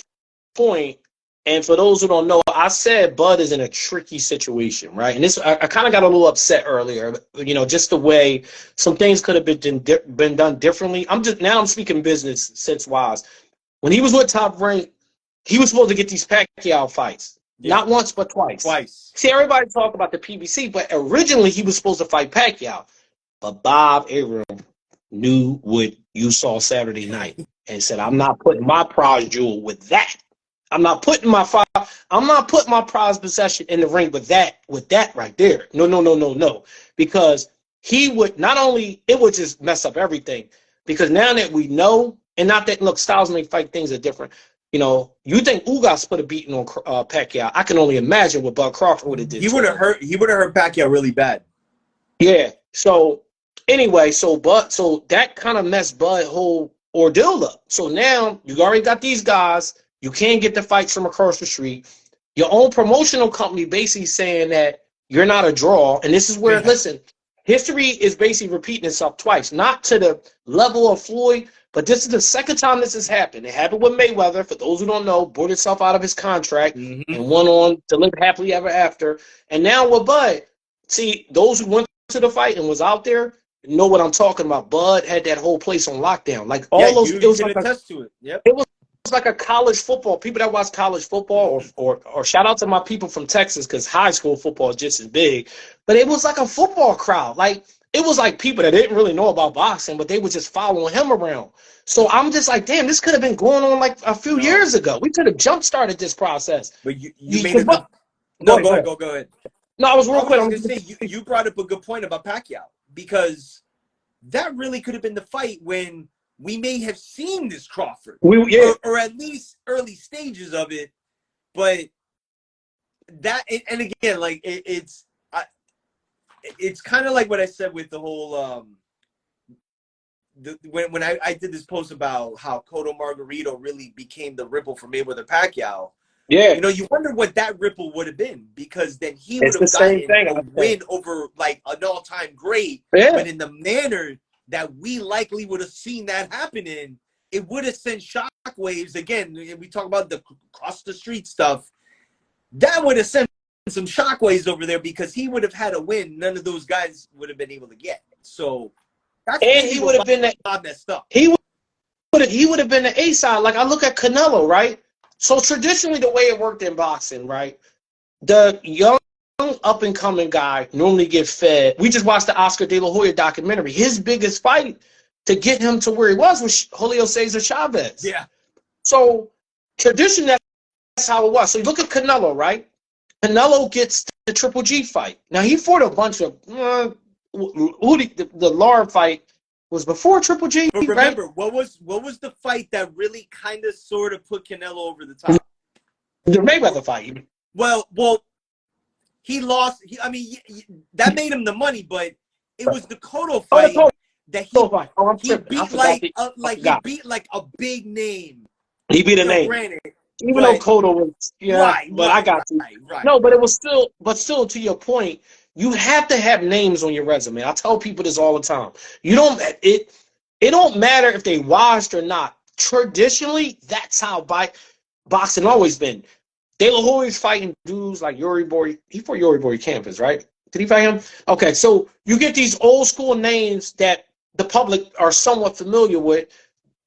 point, and for those who don't know, I said Bud is in a tricky situation, right? And I kind of got a little upset earlier, just the way some things could have been done differently. I'm speaking business sense wise. When he was with Top Rank, he was supposed to get these Pacquiao fights. Yeah. Not once, but twice. See, everybody talk about the PBC, but originally he was supposed to fight Pacquiao. But Bob Arum knew what you saw Saturday night and said, I'm not putting my prize jewel with that. I'm not putting my prize possession in the ring with that right there. No. Because he would not only, it would just mess up everything. Because now that we know, and not that, look, styles make fight things are different. You think Ugas put a beating on Pacquiao? I can only imagine what Bud Crawford would have did. He would have hurt Pacquiao really bad. Yeah. So anyway, so that kind of messed Bud whole ordeal up. So now you already got these guys. You can't get the fights from across the street. Your own promotional company basically saying that you're not a draw. And this is where, listen, history is basically repeating itself twice. Not to the level of Floyd, but this is the second time this has happened. It happened with Mayweather, for those who don't know, bought himself out of his contract and went on to live happily ever after. And now with Bud, see, those who went to the fight and was out there know what I'm talking about. Bud had that whole place on lockdown. Like all those, it was like attest to it. Yep. It was like a college football. People that watch college football, or shout out to my people from Texas, because high school football is just as big. But it was like a football crowd. Like it was like people that didn't really know about boxing, but they were just following him around. So I'm just like, damn, this could have been going on like a few years ago. We could have jump started this process. But you made a good... No, go ahead. No, I was real quick. I was going to say, you brought up a good point about Pacquiao, because that really could have been the fight when we may have seen this Crawford, or at least early stages of it. But that, and again, like it's kind of like what I said with the whole when I did this post about how Cotto Margarito really became the ripple for Mayweather Pacquiao. Yeah, you wonder what that ripple would have been, because then he would have gotten a win over like an all-time great, but in the manner that we likely would have seen that happen in, it would have sent shock shockwaves, again, we talk about the cross the street stuff, that would have sent some shockwaves over there because he would have had a win none of those guys would have been able to get. So that's And he would have been that. Bob messed up. He would have been the A side. Like I look at Canelo, right? So traditionally, the way it worked in boxing, right? The young up and coming guy normally get fed. We just watched the Oscar De La Hoya documentary. His biggest fight to get him to where he was Julio Cesar Chavez. Yeah. So traditionally, that's how it was. So you look at Canelo, right? Canelo gets the Triple G fight. Now he fought a bunch of the Lar fight was before Triple G. But remember, right? what was the fight that really kind of sort of put Canelo over the top? The Mayweather fight. Well, he lost. That made him the money, but it was the Cotto fight that he beat like a big name. He beat a name. Granted, even though Cotto was, I got you. Right. No, but it was still to your point, you have to have names on your resume. I tell people this all the time. It don't matter if they washed or not. Traditionally, that's how boxing always been. De La Hoya's fighting dudes like Yuri Boy. He fought Yuri Boy Campus, right? Did he fight him? Okay, so you get these old school names that the public are somewhat familiar with.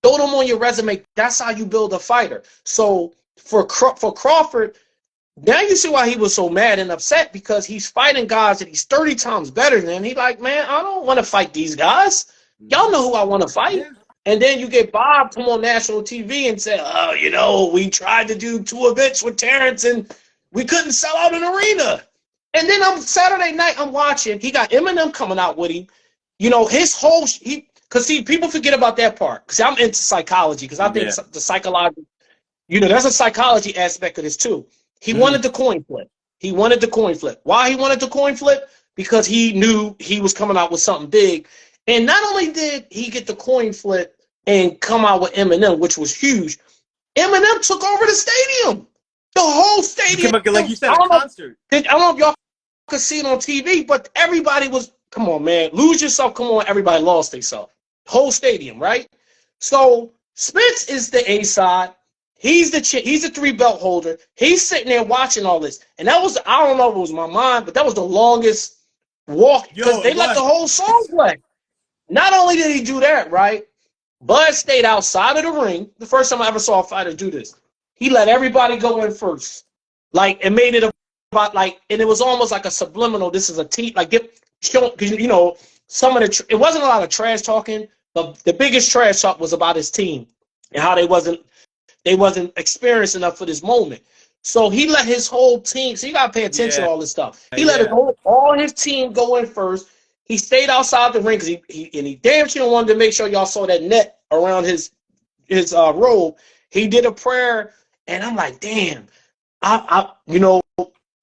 Throw them on your resume. That's how you build a fighter. So for Crawford, now you see why he was so mad and upset, because he's fighting guys that he's 30 times better than. He's like, man, I don't want to fight these guys. Y'all know who I want to fight. Yeah. And then you get Bob come on national TV and say, oh, we tried to do 2 events with Terence and we couldn't sell out an arena. And then on Saturday night, I'm watching. He got Eminem coming out with him. His whole because see, people forget about that part. Because I'm into psychology. Because I think the psychological, there's a psychology aspect of this too. He wanted the coin flip. Why he wanted the coin flip? Because he knew he was coming out with something big. And not only did he get the coin flip and come out with Eminem, which was huge, Eminem took over the stadium. The whole stadium. Like you said, a concert. I don't know if y'all could see it on TV, but everybody was, come on, man. Lose yourself. Come on. Everybody lost themselves. Whole stadium, right? So Spence is the A side. He's the 3-belt holder. He's sitting there watching all this. And that was, I don't know if it was my mind, but that was the longest walk because they let the whole song play. Not only did he do that, right? Bud stayed outside of the ring. The first time I ever saw a fighter do this. He let everybody go in first. Like, it made it about, like, and it was almost like a subliminal, this is a team, like, because, some of it wasn't a lot of trash talking, but the biggest trash talk was about his team and how they wasn't experienced enough for this moment. So he let his whole team, so you got to pay attention to all this stuff. He let all his team go in first. He stayed outside the ring because he damn sure wanted to make sure y'all saw that net around his robe. He did a prayer, and I'm like, damn, I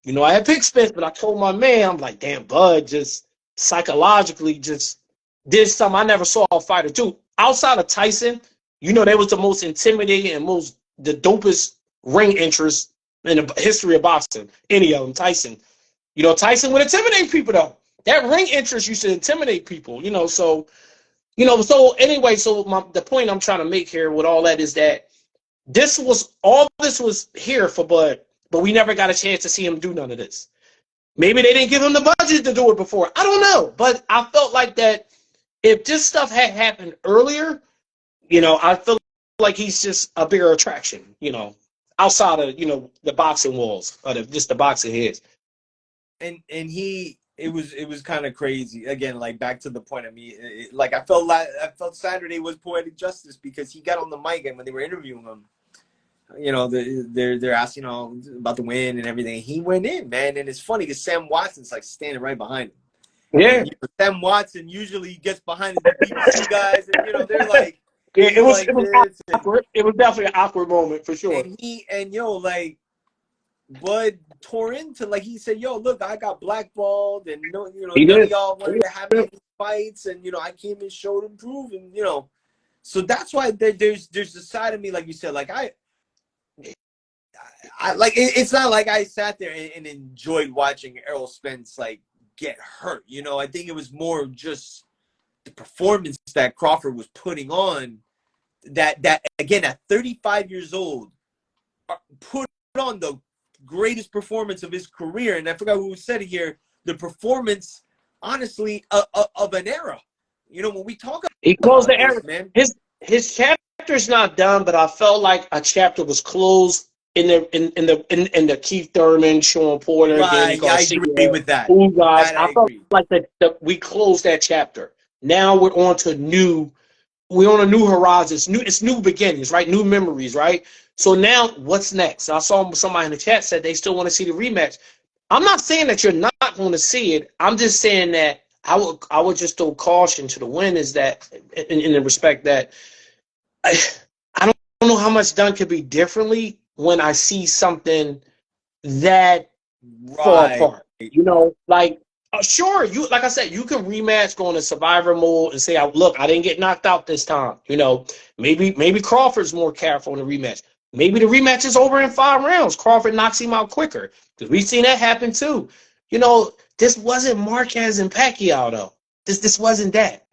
had picked Spence, but I told my man, I'm like, damn, Bud just psychologically just did something I never saw a fighter do. Outside of Tyson, they was the most intimidating and the dopest ring interest in the history of boxing. Any of them, Tyson. Tyson would intimidate people though. That ring interest used to intimidate people. So anyway, the point I'm trying to make here with all that is that this was here for Bud, but we never got a chance to see him do none of this. Maybe they didn't give him the budget to do it before. I don't know, but I felt like that if this stuff had happened earlier, I feel like he's just a bigger attraction, outside of, the boxing walls, or just the boxing heads. And it was kind of crazy. Again, like back to the point of me, I felt Saturday was poetic justice because he got on the mic and when they were interviewing him, they're asking about the win and everything. He went in, man, and it's funny because Sam Watson's like standing right behind him. Yeah, and, Sam Watson usually gets behind the BBC guys, and they're like, yeah, it was awkward. It was definitely an awkward moment for sure. And Bud tore into, like, he said, yo, look, I got blackballed, and none of y'all wanted to have any fights, and I came and showed and proved, and so that's why there's a side of me, like you said, like I like it's not like I sat there and enjoyed watching Errol Spence like get hurt. I think it was more just the performance that Crawford was putting on that again at 35 years old put on the greatest performance of his career. And I forgot who said it here. The performance, honestly, of an era. You know, when we talk He closed about the era. this, man. His chapter's not done, but I felt like a chapter was closed in the Keith Thurman, Sean Porter, Danny Right, yeah, I Garcia, agree with that. who guys. That I I felt agree. like that we closed that chapter. Now we're on to we're on a new horizons, it's new beginnings, right? New memories, right? So now what's next? I saw somebody in the chat said they still want to see the rematch. I'm not saying that you're not going to see it. I'm just saying that I would just throw caution to the wind is that in the respect that I don't know how much done could be differently when I see something that far Right. apart. You know, like sure, you like I said, you can rematch, go into survivor mode, and say, "Look, I didn't get knocked out this time." You know, maybe Crawford's more careful in the rematch. Maybe the rematch is over in 5 rounds. Crawford knocks him out quicker because we've seen that happen too. You know, this wasn't Marquez and Pacquiao though. This wasn't that.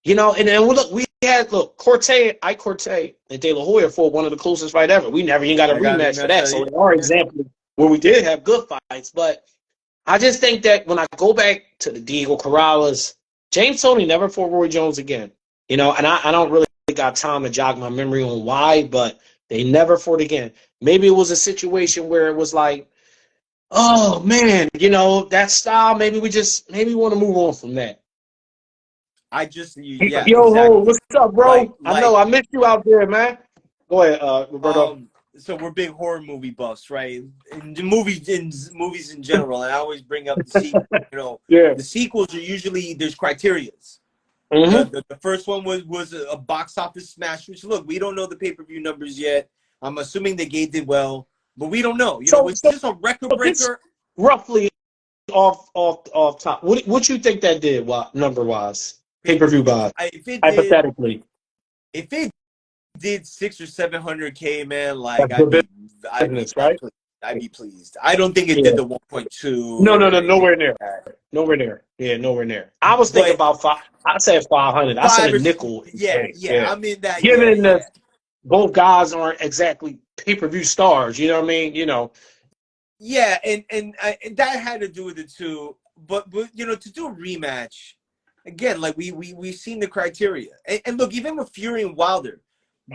You know, and then we had Corte, Ike Corte, and De La Hoya for one of the closest fight ever. We never even got a I got rematch for that. So it. there are examples where we did have good fights, but I just think that when I go back to the Diego Corrales, James Toney never fought Roy Jones again. You know, and I don't really got time to jog my memory on why, but they never fought again. Maybe it was a situation where it was like, oh man, you know, that style, maybe we want to move on from that. Yeah, Yo, Ho, exactly. what's up, bro? I know Like, I missed you out there, man. Go ahead, Roberto. so we're big horror movie buffs, right? In movies in general, and I always bring up the sequel. You know, Yeah. the sequels are usually there's criterias. Mm-hmm. The first one was a box office smash. Which look, we don't know the pay-per-view numbers yet. I'm assuming the gate did well, but we don't know. You know, it's just a record This breaker. roughly off top. What you think that did? What number wise? Pay-per-view wise? Hypothetically. If it did 600 or 700K, man, like That's good business, right? I'd be pleased. I don't think it did the 1.2. No, or nowhere near. that. Nowhere near. Yeah, nowhere near. I was thinking But about five. I said 500. I said a nickel. Yeah. I'm in that. Given Yeah. that both guys aren't exactly pay-per-view stars, you know what I mean? You know. Yeah, and that had to do with it too. But you know, to do a rematch again, like we've seen the criteria, and look, even with Fury and Wilder,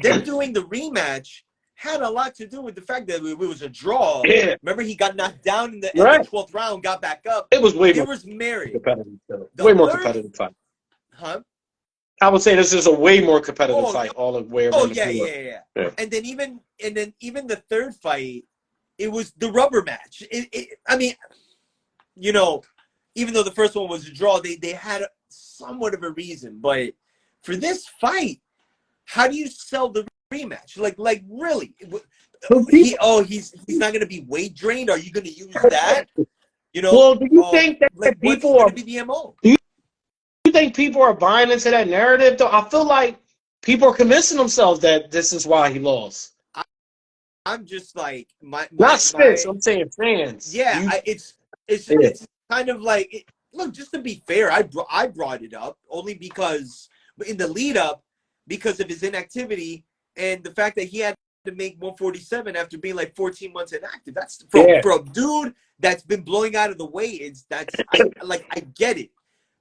them doing the rematch had a lot to do with the fact that it was a draw. Yeah. Remember, he got knocked down in the 12th round, got back up. It was way more married. competitive. The Way more third, competitive fight. huh? I would say this is a way more competitive fight all the way around the floor. Yeah. And then even the third fight, it was the rubber match. I mean, you know, even though the first one was a draw, they had somewhat of a reason. But for this fight, how do you sell the rematch? Like really? He's not going to be weight drained. Are you going to use that? You know? Well, do you think that like what's people going are? to be the MO? Do you think people are buying into that narrative? Though I feel like people are convincing themselves that this is why he lost. I'm just like Not Spence. I'm saying fans. Yeah, it's kind of like look. Just to be fair, I brought it up only because in the lead up, because of his inactivity and the fact that he had to make 147 after being like 14 months inactive. That's for a dude that's been blowing out of the weight. I get it,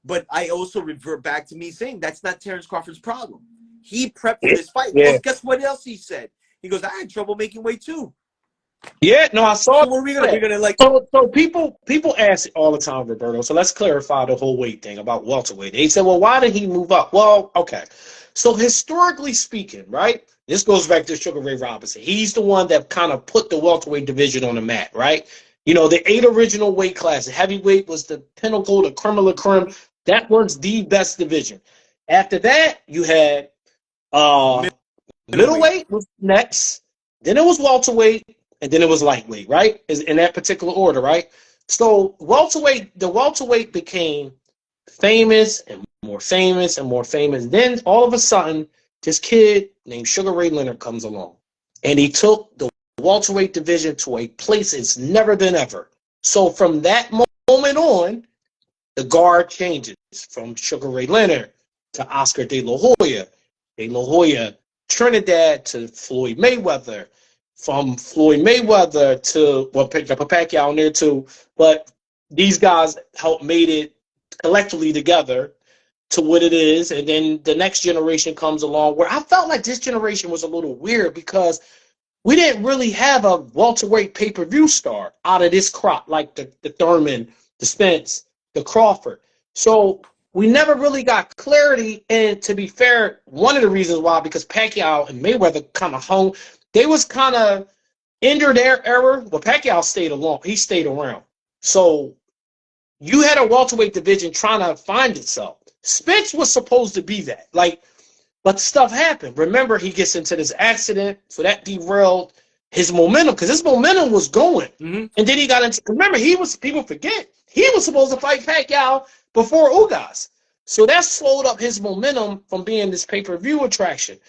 but I also revert back to me saying that's not Terence Crawford's problem. He prepped for this fight. Well, guess what else he said? He goes, I had trouble making weight too. Yeah, no, I saw. So what are we gonna? We're gonna like. So people ask all the time, Roberto. So let's clarify the whole weight thing about welterweight. They said, well, why did he move up? Well, okay. So historically speaking, right? This goes back to Sugar Ray Robinson. He's the one that kind of put the welterweight division on the map, right? You know, the 8 original weight classes. Heavyweight was the pinnacle, the creme de la creme. That was the best division. After that, you had middleweight was next. Then it was welterweight, and then it was lightweight, right? In that particular order, right? So the welterweight became famous and more famous and more famous. Then all of a sudden, this kid named Sugar Ray Leonard comes along, and he took the welterweight division to a place it's never been ever. So from that moment on, the guard changes from Sugar Ray Leonard to Oscar De La Hoya. De La Hoya Trinidad to Floyd Mayweather, from Floyd Mayweather to Pacquiao in there too. But these guys helped made it collectively together to what it is, and then the next generation comes along. Where I felt like this generation was a little weird because we didn't really have a welterweight pay-per-view star out of this crop, like the Thurman, the Spence, the Crawford. So we never really got clarity. And to be fair, one of the reasons why, because Pacquiao and Mayweather kind of hung, they was kind of in their era, but Pacquiao stayed along. He stayed around. So you had a welterweight division trying to find itself. Spence was supposed to be that. But stuff happened. Remember, he gets into this accident, so that derailed his momentum, because his momentum was going. Mm-hmm. And then he got into, remember, people forget, he was supposed to fight Pacquiao before Ugas. So that slowed up his momentum from being this pay-per-view attraction.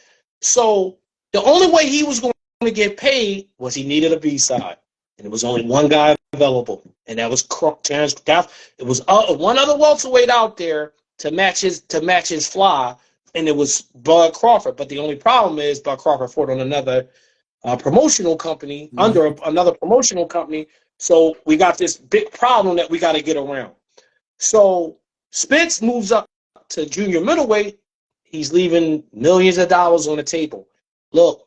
So the only way he was going to get paid was he needed a B-side. And there was only one guy available, and that was Terence. It was one other welterweight out there to match his fly, and it was Bud Crawford. But the only problem is Bud Crawford fought on another promotional company, under another promotional company. So we got this big problem that we got to get around. So Spence moves up to junior middleweight. He's leaving millions of dollars on the table. Look,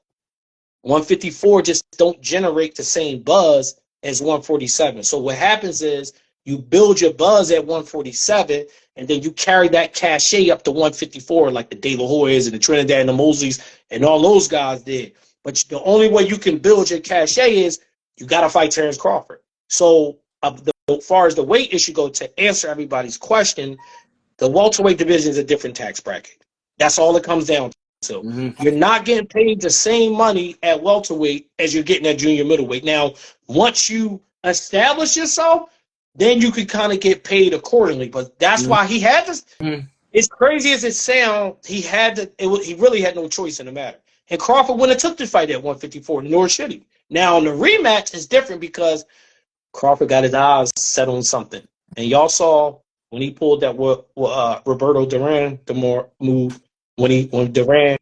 154 just don't generate the same buzz as 147. So what happens is you build your buzz at 147, and then you carry that cachet up to 154, like the De La Hoyas and the Trinidad and the Mosleys and all those guys did. But the only way you can build your cachet is you got to fight Terence Crawford. So as far as the weight issue go, to answer everybody's question, the welterweight division is a different tax bracket. That's all it comes down to. Mm-hmm. You're not getting paid the same money at welterweight as you're getting at junior middleweight. Now, once you establish yourself, then you can kind of get paid accordingly. But that's why he had this. As crazy as it sounds, he really had no choice in the matter. And Crawford wouldn't have took the fight at 154, nor should he. Now, in the rematch, it's different because Crawford got his eyes set on something. And y'all saw when he pulled that Roberto Duran move, when Duran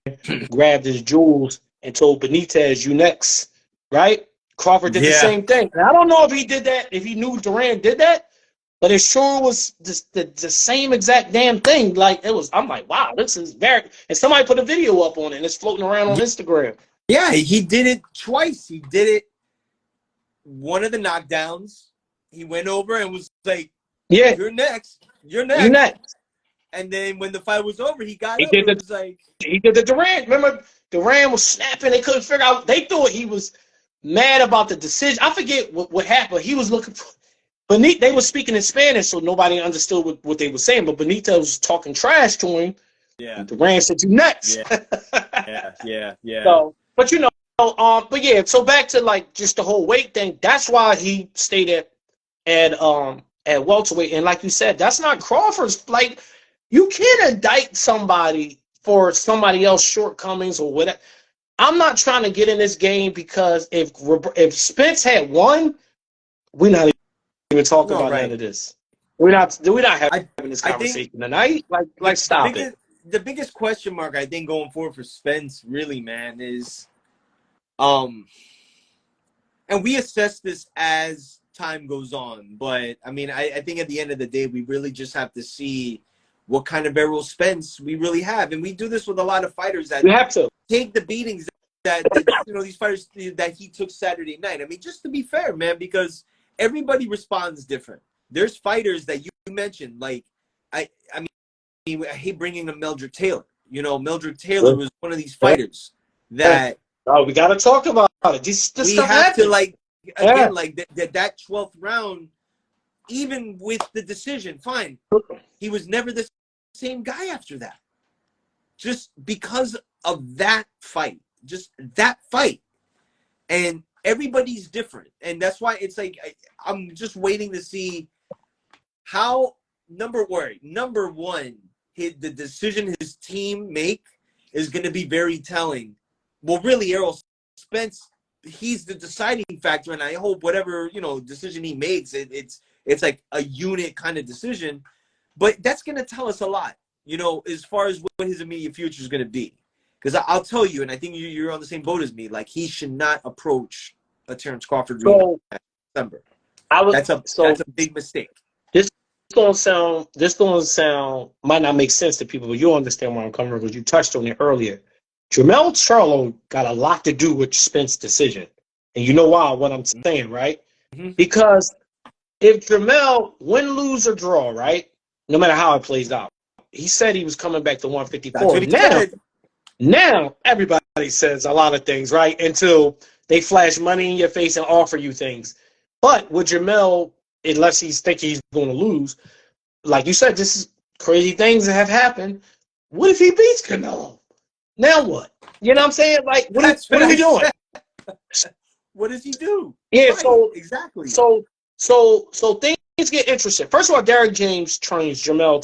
grabbed his jewels and told Benitez, "You next," right? Crawford did the same thing. And I don't know if he did that, if he knew Duran did that, but it sure was the same exact damn thing. Like, it was, I'm like, wow, this is very, and somebody put a video up on it, and it's floating around on Instagram. Yeah, he did it twice. He did it one of the knockdowns. He went over and was like, "Yeah, you're next. You're next. You're next." And then when the fight was over, he got up did and was like, he did the Duran. Remember, Duran was snapping. They couldn't figure out. They thought he was mad about the decision. I forget what happened. He was looking for Benitez. They were speaking in Spanish, so nobody understood what they were saying. But Benitez was talking trash to him. Yeah. And Duran said, "You next." Yeah. So, but but yeah. So back to like just the whole weight thing. That's why he stayed at welterweight. And like you said, that's not Crawford's. Like, you can't indict somebody for somebody else's shortcomings or whatever. I'm not trying to get in this game because if Spence had won, we're not even talking about none of this. We're not having this conversation tonight. Like stop it. The biggest question mark I think going forward for Spence, really, man, is and we assess this as time goes on, but I mean, I think at the end of the day, we really just have to see what kind of Errol Spence we really have, and we do this with a lot of fighters that we have to take the beatings that these fighters that he took Saturday night. I mean, just to be fair, man, because everybody responds different. There's fighters that you mentioned, like I mean, I hate bringing up Meldrick Taylor. Meldrick Taylor was one of these fighters that we got to talk about it. This we stuff have happens. to like that 12th round, even with the decision, fine. He was never the same guy after that, just because of that fight. Just that fight. And everybody's different. And that's why it's like I'm just waiting to see how number one, the decision his team make is going to be very telling. Well, really, Errol Spence, he's the deciding factor, and I hope whatever decision he makes, it's like a unit kind of decision. But that's going to tell us a lot, as far as what his immediate future is going to be. Because I'll tell you, and I think you're on the same boat as me. Like, he should not approach a Terence Crawford rematch in December. That's a big mistake. This gonna sound might not make sense to people, but you'll understand where I'm coming from because you touched on it earlier. Jermell Charlo got a lot to do with Spence's decision, and you know why? What I'm saying, right? Mm-hmm. Because if Jermell win, lose, or draw, right? No matter how it plays out, he said he was coming back to 154. That's what he said. Now everybody says a lot of things, right? Until they flash money in your face and offer you things. But with Jermell, unless he's thinking he's going to lose, like you said, this is crazy things that have happened. What if he beats Canelo? Now what? You know what I'm saying? Like, what are we doing? What does he do? Yeah, right, so exactly. So things get interesting. First of all, Derek James trains Jermell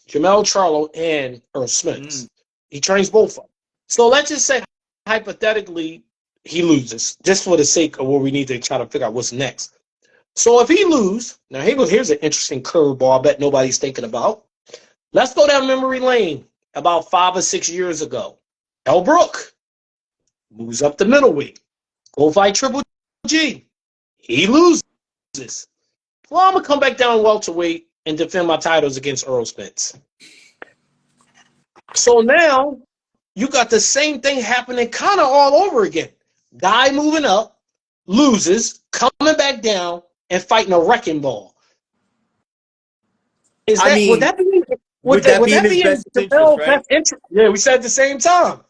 Charlo and Errol Spence. He trains both of them. So let's just say, hypothetically, he loses, just for the sake of what we need to try to figure out what's next. So if he loses, now here's an interesting curveball I bet nobody's thinking about. Let's go down memory lane about 5 or 6 years ago. El Brook moves up to middleweight. Go fight Triple G. He loses. Well, I'm going to come back down welterweight and defend my titles against Errol Spence. So now you got the same thing happening kind of all over again. Guy moving up, loses, coming back down, and fighting a wrecking ball. Would that be in his best interest, right? Yeah, we said at the same time.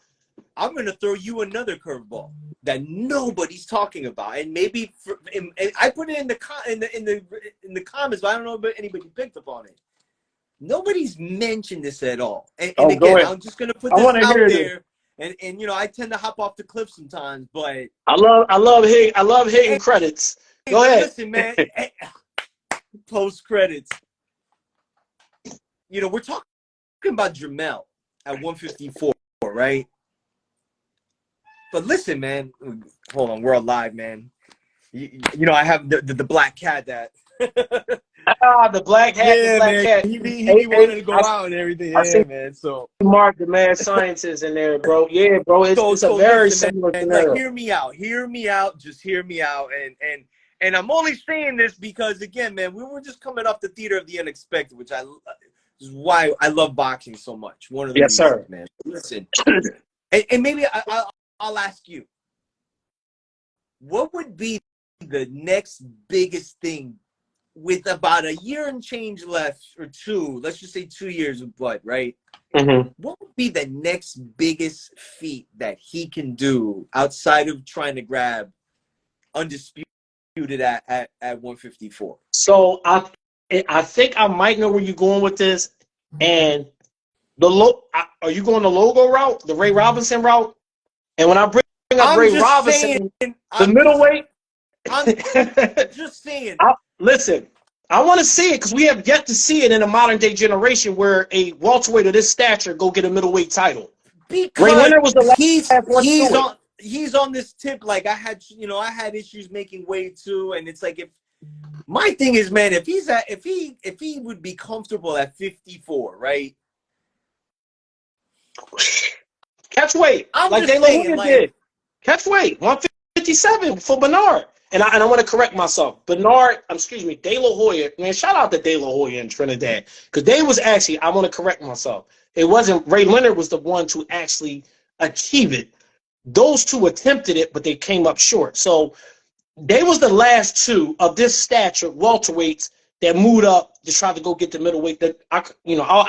I'm going to throw you another curveball that nobody's talking about, and maybe and I put it in the comments, but I don't know if anybody picked up on it. Nobody's mentioned this at all. And again, I'm just going to put this out there. And you know, I tend to hop off the cliff sometimes, but I love hitting credits. Go ahead. Listen, man. Post credits. You know, we're talking about Jermell at 154, right? But listen, man. Hold on, we're alive, man. You know, I have the black cat that. The black hat, yeah, the black man. cat. He wanted to go out and everything. Yeah, man. So Mark, the mad scientist in there, bro. Yeah, bro. It's a very similar scenario. Like, hear me out. Just hear me out. And I'm only saying this because, again, man, we were just coming off the theater of the unexpected, which is why I love boxing so much. One of the reasons, sir. Man. Listen, and maybe I'll ask you, what would be the next biggest thing with about a year and change left, or two, let's just say 2 years of Bud, right? Mm-hmm. What would be the next biggest feat that he can do outside of trying to grab undisputed at 154? So I think I might know where you're going with this. And are you going the logo route, the Ray Robinson route? And when I bring up Ray Robinson, the middleweight. I'm just saying. Listen, I want to see it because we have yet to see it in a modern day generation where a welterweight of this stature go get a middleweight title. Because Ray Leonard was the last he's on this tip. Like I had issues making weight too, and it's like, if my thing is, man, if he would be comfortable at 54, right? Catch weight, like De La Hoya did. Catch weight, 157 for Bernard. And I want to correct myself. De La Hoya. Man, shout out to De La Hoya in Trinidad. Because they was actually, I want to correct myself. It wasn't, Ray Leonard was the one to actually achieve it. Those two attempted it, but they came up short. So they was the last two of this stature, welterweights, that moved up to try to go get the middleweight. That I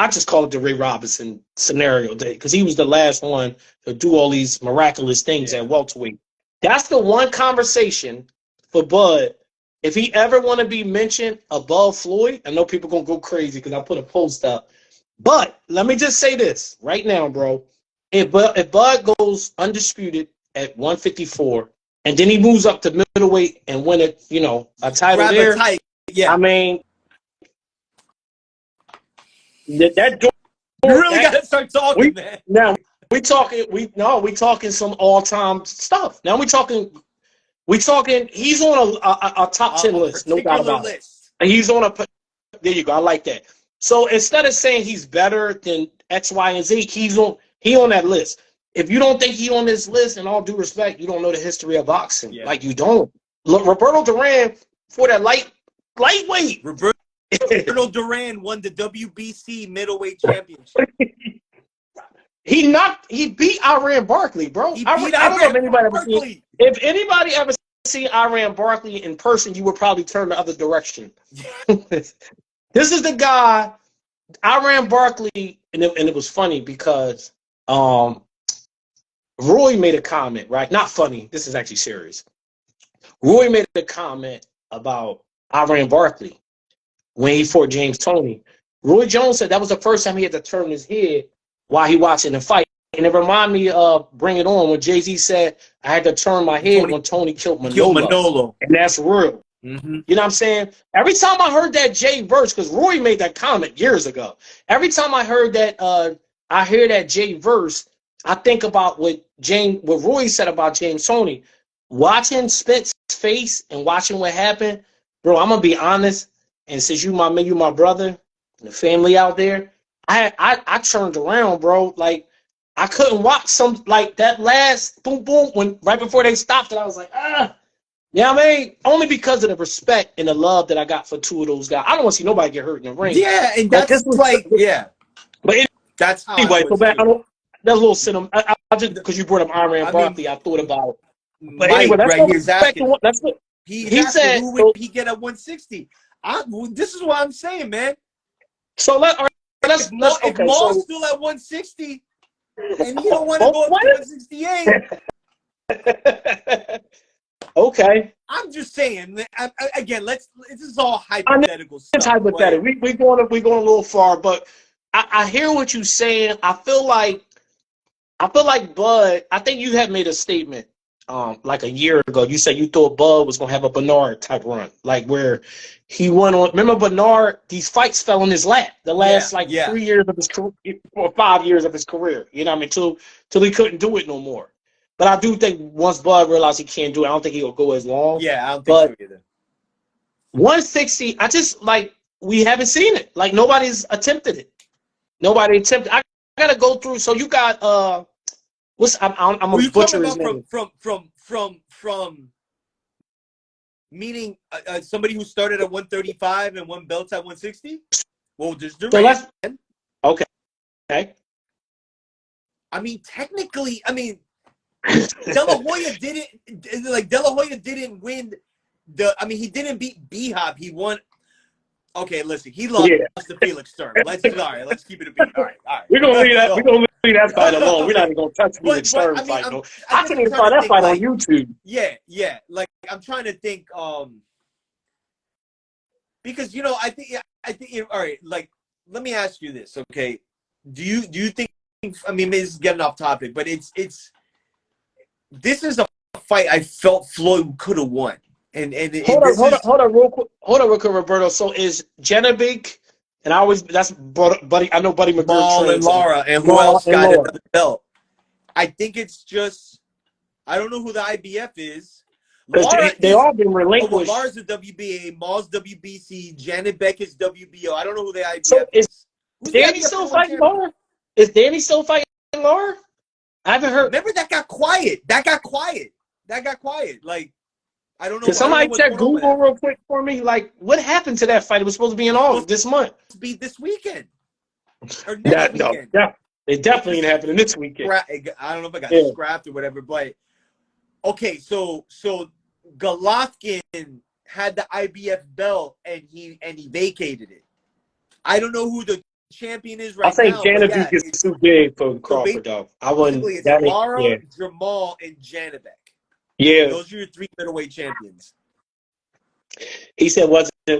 just call it the Ray Robinson scenario day, because he was the last one to do all these miraculous things at welterweight. That's the one conversation for Bud. If he ever want to be mentioned above Floyd, I know people going to go crazy because I put a post up. But let me just say this right now, bro. If Bud goes undisputed at 154, and then he moves up to middleweight and win it, a title there. Yeah. I mean, that door. You really got to start talking, man. Now we talking some all-time stuff. Now we talking. He's on a top 10 list, no doubt about it. And he's on a. There you go. I like that. So instead of saying he's better than X, Y, and Z, He on that list. If you don't think he on this list, in all due respect, you don't know the history of boxing. Yeah. Like, you don't. Look, Roberto Duran, for that lightweight. Roberto Duran won the WBC middleweight championship. He beat Iran Barkley, bro. He I beat don't know if anybody ever Barkley. seen. If anybody ever seen Iran Barkley in person, you would probably turn the other direction. This is the guy, Iran Barkley, and it was funny because Roy made a comment, right? Not funny. This is actually serious. Roy made a comment about Iran Barkley when he fought James Toney. Roy Jones said that was the first time he had to turn his head while he watching the fight. And it reminded me of Bring It On when Jay-Z said, I had to turn my head when Tony killed Manolo. And that's real. Mm-hmm. You know what I'm saying? Every time I heard that Jay verse, because Roy made that comment years ago. Every time I heard that, I hear that Jay verse, I think about what Roy said about James Toney. Watching Spence's face and watching what happened, bro, I'm gonna be honest. And since you my brother, and the family out there, I turned around, bro. Like, I couldn't watch like that last boom boom when right before they stopped it. I was like, you know what I mean? Only because of the respect and the love that I got for two of those guys. I don't want to see nobody get hurt in the ring. Yeah, and that's yeah. But that's how anyway, so back. That's a little cinema. I just because you brought up Iran Barkley, I thought about. But Mike, anyway, that's right here's asking. that's what he said. Who would he get at 160? This is what I'm saying, man. So let's if Maul's still at 160 and he don't want to go up to 168. Okay. I'm just saying. Again, this is all hypothetical stuff. It's hypothetical. We going a little far, but I hear what you're saying. I feel like Bud. I think you had made a statement like a year ago. You said you thought Bud was gonna have a Bernard type run, like where he went on. Remember Bernard? These fights fell in his lap. The last 3 years of his career, or 5 years of his career. You know what I mean? Till he couldn't do it no more. But I do think once Bud realized he can't do it, I don't think he'll go as long. Yeah, I don't think so either. 160, I just we haven't seen it. Like nobody's attempted it. Nobody attempted. I gotta go through. So you got I'm a butcher his name. From meaning somebody who started at 135 and won belts at 160. Well, there's Durant. Okay. I mean, technically, De La Hoya didn't win he didn't beat B-Hop. He won. Okay, listen, he lost to Felix Stern. Let's keep it a beat. All right. We're gonna leave that. We're gonna leave that fight alone. We're not even gonna touch Felix Stern fight. I couldn't even find that fight on YouTube. Yeah. Like I'm trying to think. Because I think. All right. Like, let me ask you this. Okay. Do you think? Maybe this is getting off topic, but this is a fight I felt Floyd could have won. Hold on, real quick, Roberto. So is Janabek, and that's Buddy. I know Buddy McGirt, Maul and Lara, and who else got another belt? I think it's just I don't know who the IBF is. They all been relinquished. Lara's the WBA, Maul's WBC, Janabek is WBO. I don't know who the IBF so is. Danny still fighting Lara? Is Danny still fighting Lara? I haven't heard. Remember that got quiet. Like. I don't know. Can somebody check Google real quick for me? Like, what happened to that fight? It was supposed to be in August this month. To be this weekend or next weekend. No, it definitely ain't happening this weekend. I don't know if I got scrapped or whatever, but okay. So Golovkin had the IBF belt and he vacated it. I don't know who the champion is right now. I think Janabek is too big for Crawford, though. I wouldn't. It's Lara, Jamal, and Janabek. Yeah, those are your 3 middleweight champions. He said it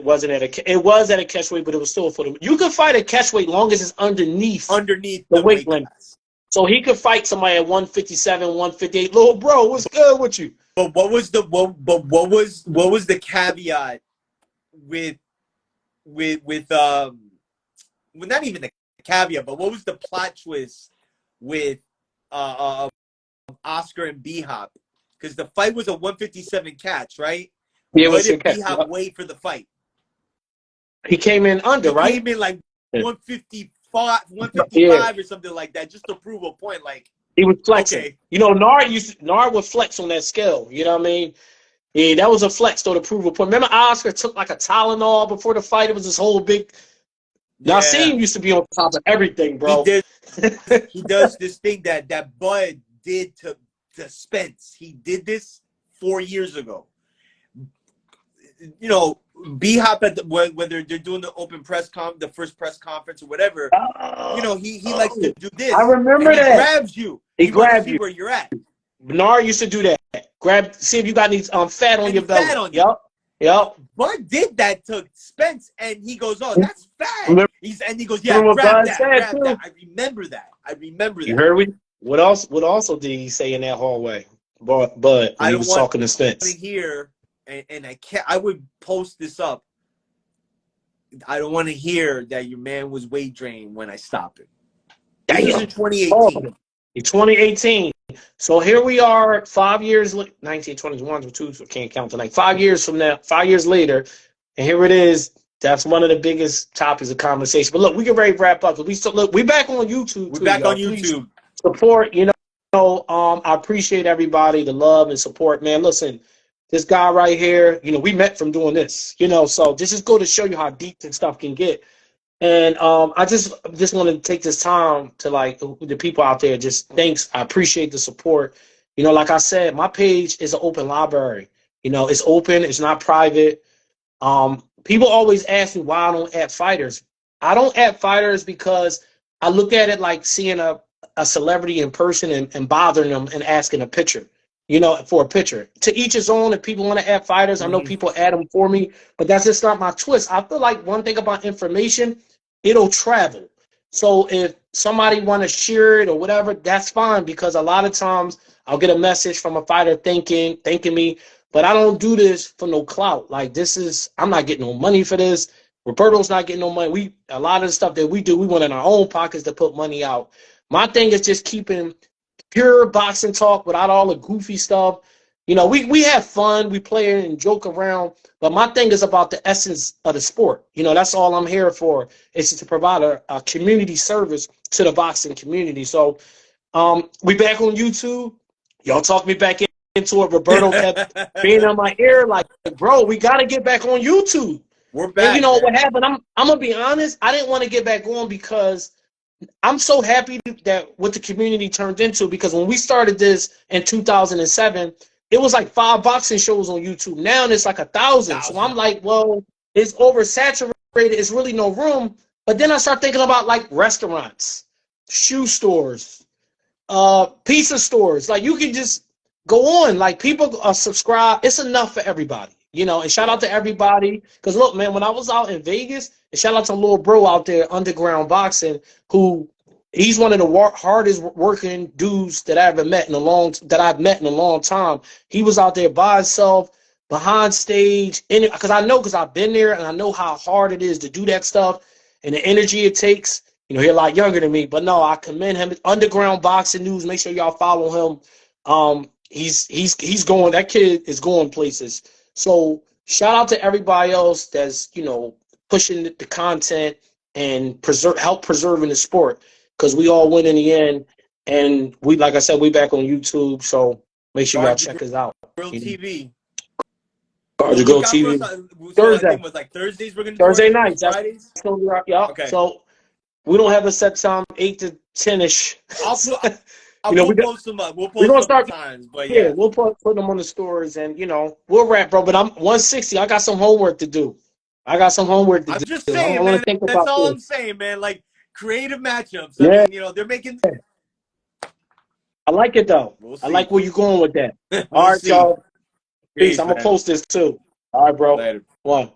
was at a catchweight, but it was still for them. You could fight a catchweight long as it's underneath the weight limit. So he could fight somebody at 157, 158. Little bro, what's good with you? But what was the caveat with well, not even the caveat, but what was the plot twist with Oscar and B-Hop? Because the fight was a 157 catch, right? Yeah, what did B-Hop weigh for the fight? He came in under, right? He came in like 150 155 or something like that, just to prove a point. Like, he was flexing. okay, You know, Nard would flex on that scale. You know what I mean? Yeah, that was a flex though to prove a point. Remember, Oscar took like a Tylenol before the fight. It was this whole big. yeah, Nassim used to be on top of everything, bro. he does this thing that Bud did to Spence. He did this 4 years ago. You know, B-Hop when they're doing the open the first press conference or whatever. You know, he likes to do this. I remember and he that. Grabs you. He wants to see where you're at. Bernard used to do that. See if you got any fat on your belly. Fat on you. Yep. Bud did that to Spence, and he goes, "Oh, that's fat." And he goes, "Yeah, grab that. I remember that. You heard what else? What also did he say in that hallway? But when he was talking to Spence. I hear, and I can't. I would post this up. I don't want to hear that your man was weight drained when I stop him. This was in 2018. In 2018. So here we are 5 years, 1921 to 2, so can't count tonight. 5 years from now, 5 years later, and here it is. That's one of the biggest topics of conversation. But look, we can ready to wrap up. We back on YouTube. We're back on YouTube. Please support, you know. I appreciate everybody, the love and support, man. Listen, this guy right here, you know, we met from doing this, you know. So this is go to show you how deep this stuff can get. And I just want to take this time to, like, the people out there, just thanks. I appreciate the support. You know, like I said, my page is an open library. You know, it's open. It's not private. People always ask me why I don't add fighters. I don't add fighters because I look at it like seeing a celebrity in person and bothering them and asking a picture, you know, for a picture. To each his own. If people want to add fighters, I know people add them for me, but that's just not my twist. I feel like one thing about information, it'll travel. So if somebody want to share it or whatever, that's fine, because a lot of times I'll get a message from a fighter thanking me, but I don't do this for no clout. Like, I'm not getting no money for this. Roberto's not getting no money. A lot of the stuff that we do, we want in our own pockets to put money out. My thing is just keeping pure boxing talk without all the goofy stuff. You know, we have fun, we play and joke around, but my thing is about the essence of the sport. You know, that's all I'm here for, is to provide a community service to the boxing community. So we back on YouTube. Y'all talk me back into it. Roberto kept being on my ear like, bro, we got to get back on YouTube. We're back. And you know what happened? I'm going to be honest. I didn't want to get back on because I'm so happy that what the community turned into, because when we started this in 2007, it was like 5 boxing shows on YouTube. Now it's like 1,000. So I'm like, well, it's oversaturated. It's really no room. But then I start thinking about, like, restaurants, shoe stores, pizza stores. Like, you can just go on. Like, people are subscribed. It's enough for everybody, you know. And shout out to everybody. Because, look, man, when I was out in Vegas, and shout out to little bro out there, Underground Boxing, who he's one of the hardest working dudes that I've met in a long time. He was out there by himself, behind stage, because I've been there and I know how hard it is to do that stuff and the energy it takes. You know, he's a lot younger than me, but no, I commend him. Underground Boxing News. Make sure y'all follow him. He's going. That kid is going places. So shout out to everybody else that's, you know, pushing the content and help preserving the sport. Because we all win in the end, and we, like I said, we back on YouTube, so make sure y'all check us out. Girl TV. Girl TV. Thursday. I think it was like Thursdays. We're gonna do Thursday nights. Fridays. Yeah. Okay. So we don't have a set time, 8 to 10ish. We'll post them up. We'll post some times, but yeah, we'll put them on the stories, and you know, we'll wrap, bro. But I'm 160. I got some homework to do. I'm just saying, man. That's all I'm saying, man. Like, creative matchups. I mean, you know, they're making. I like it though. I like where you're going with that. All right, y'all. Peace. I'm gonna post this too. All right, bro. Later. 1.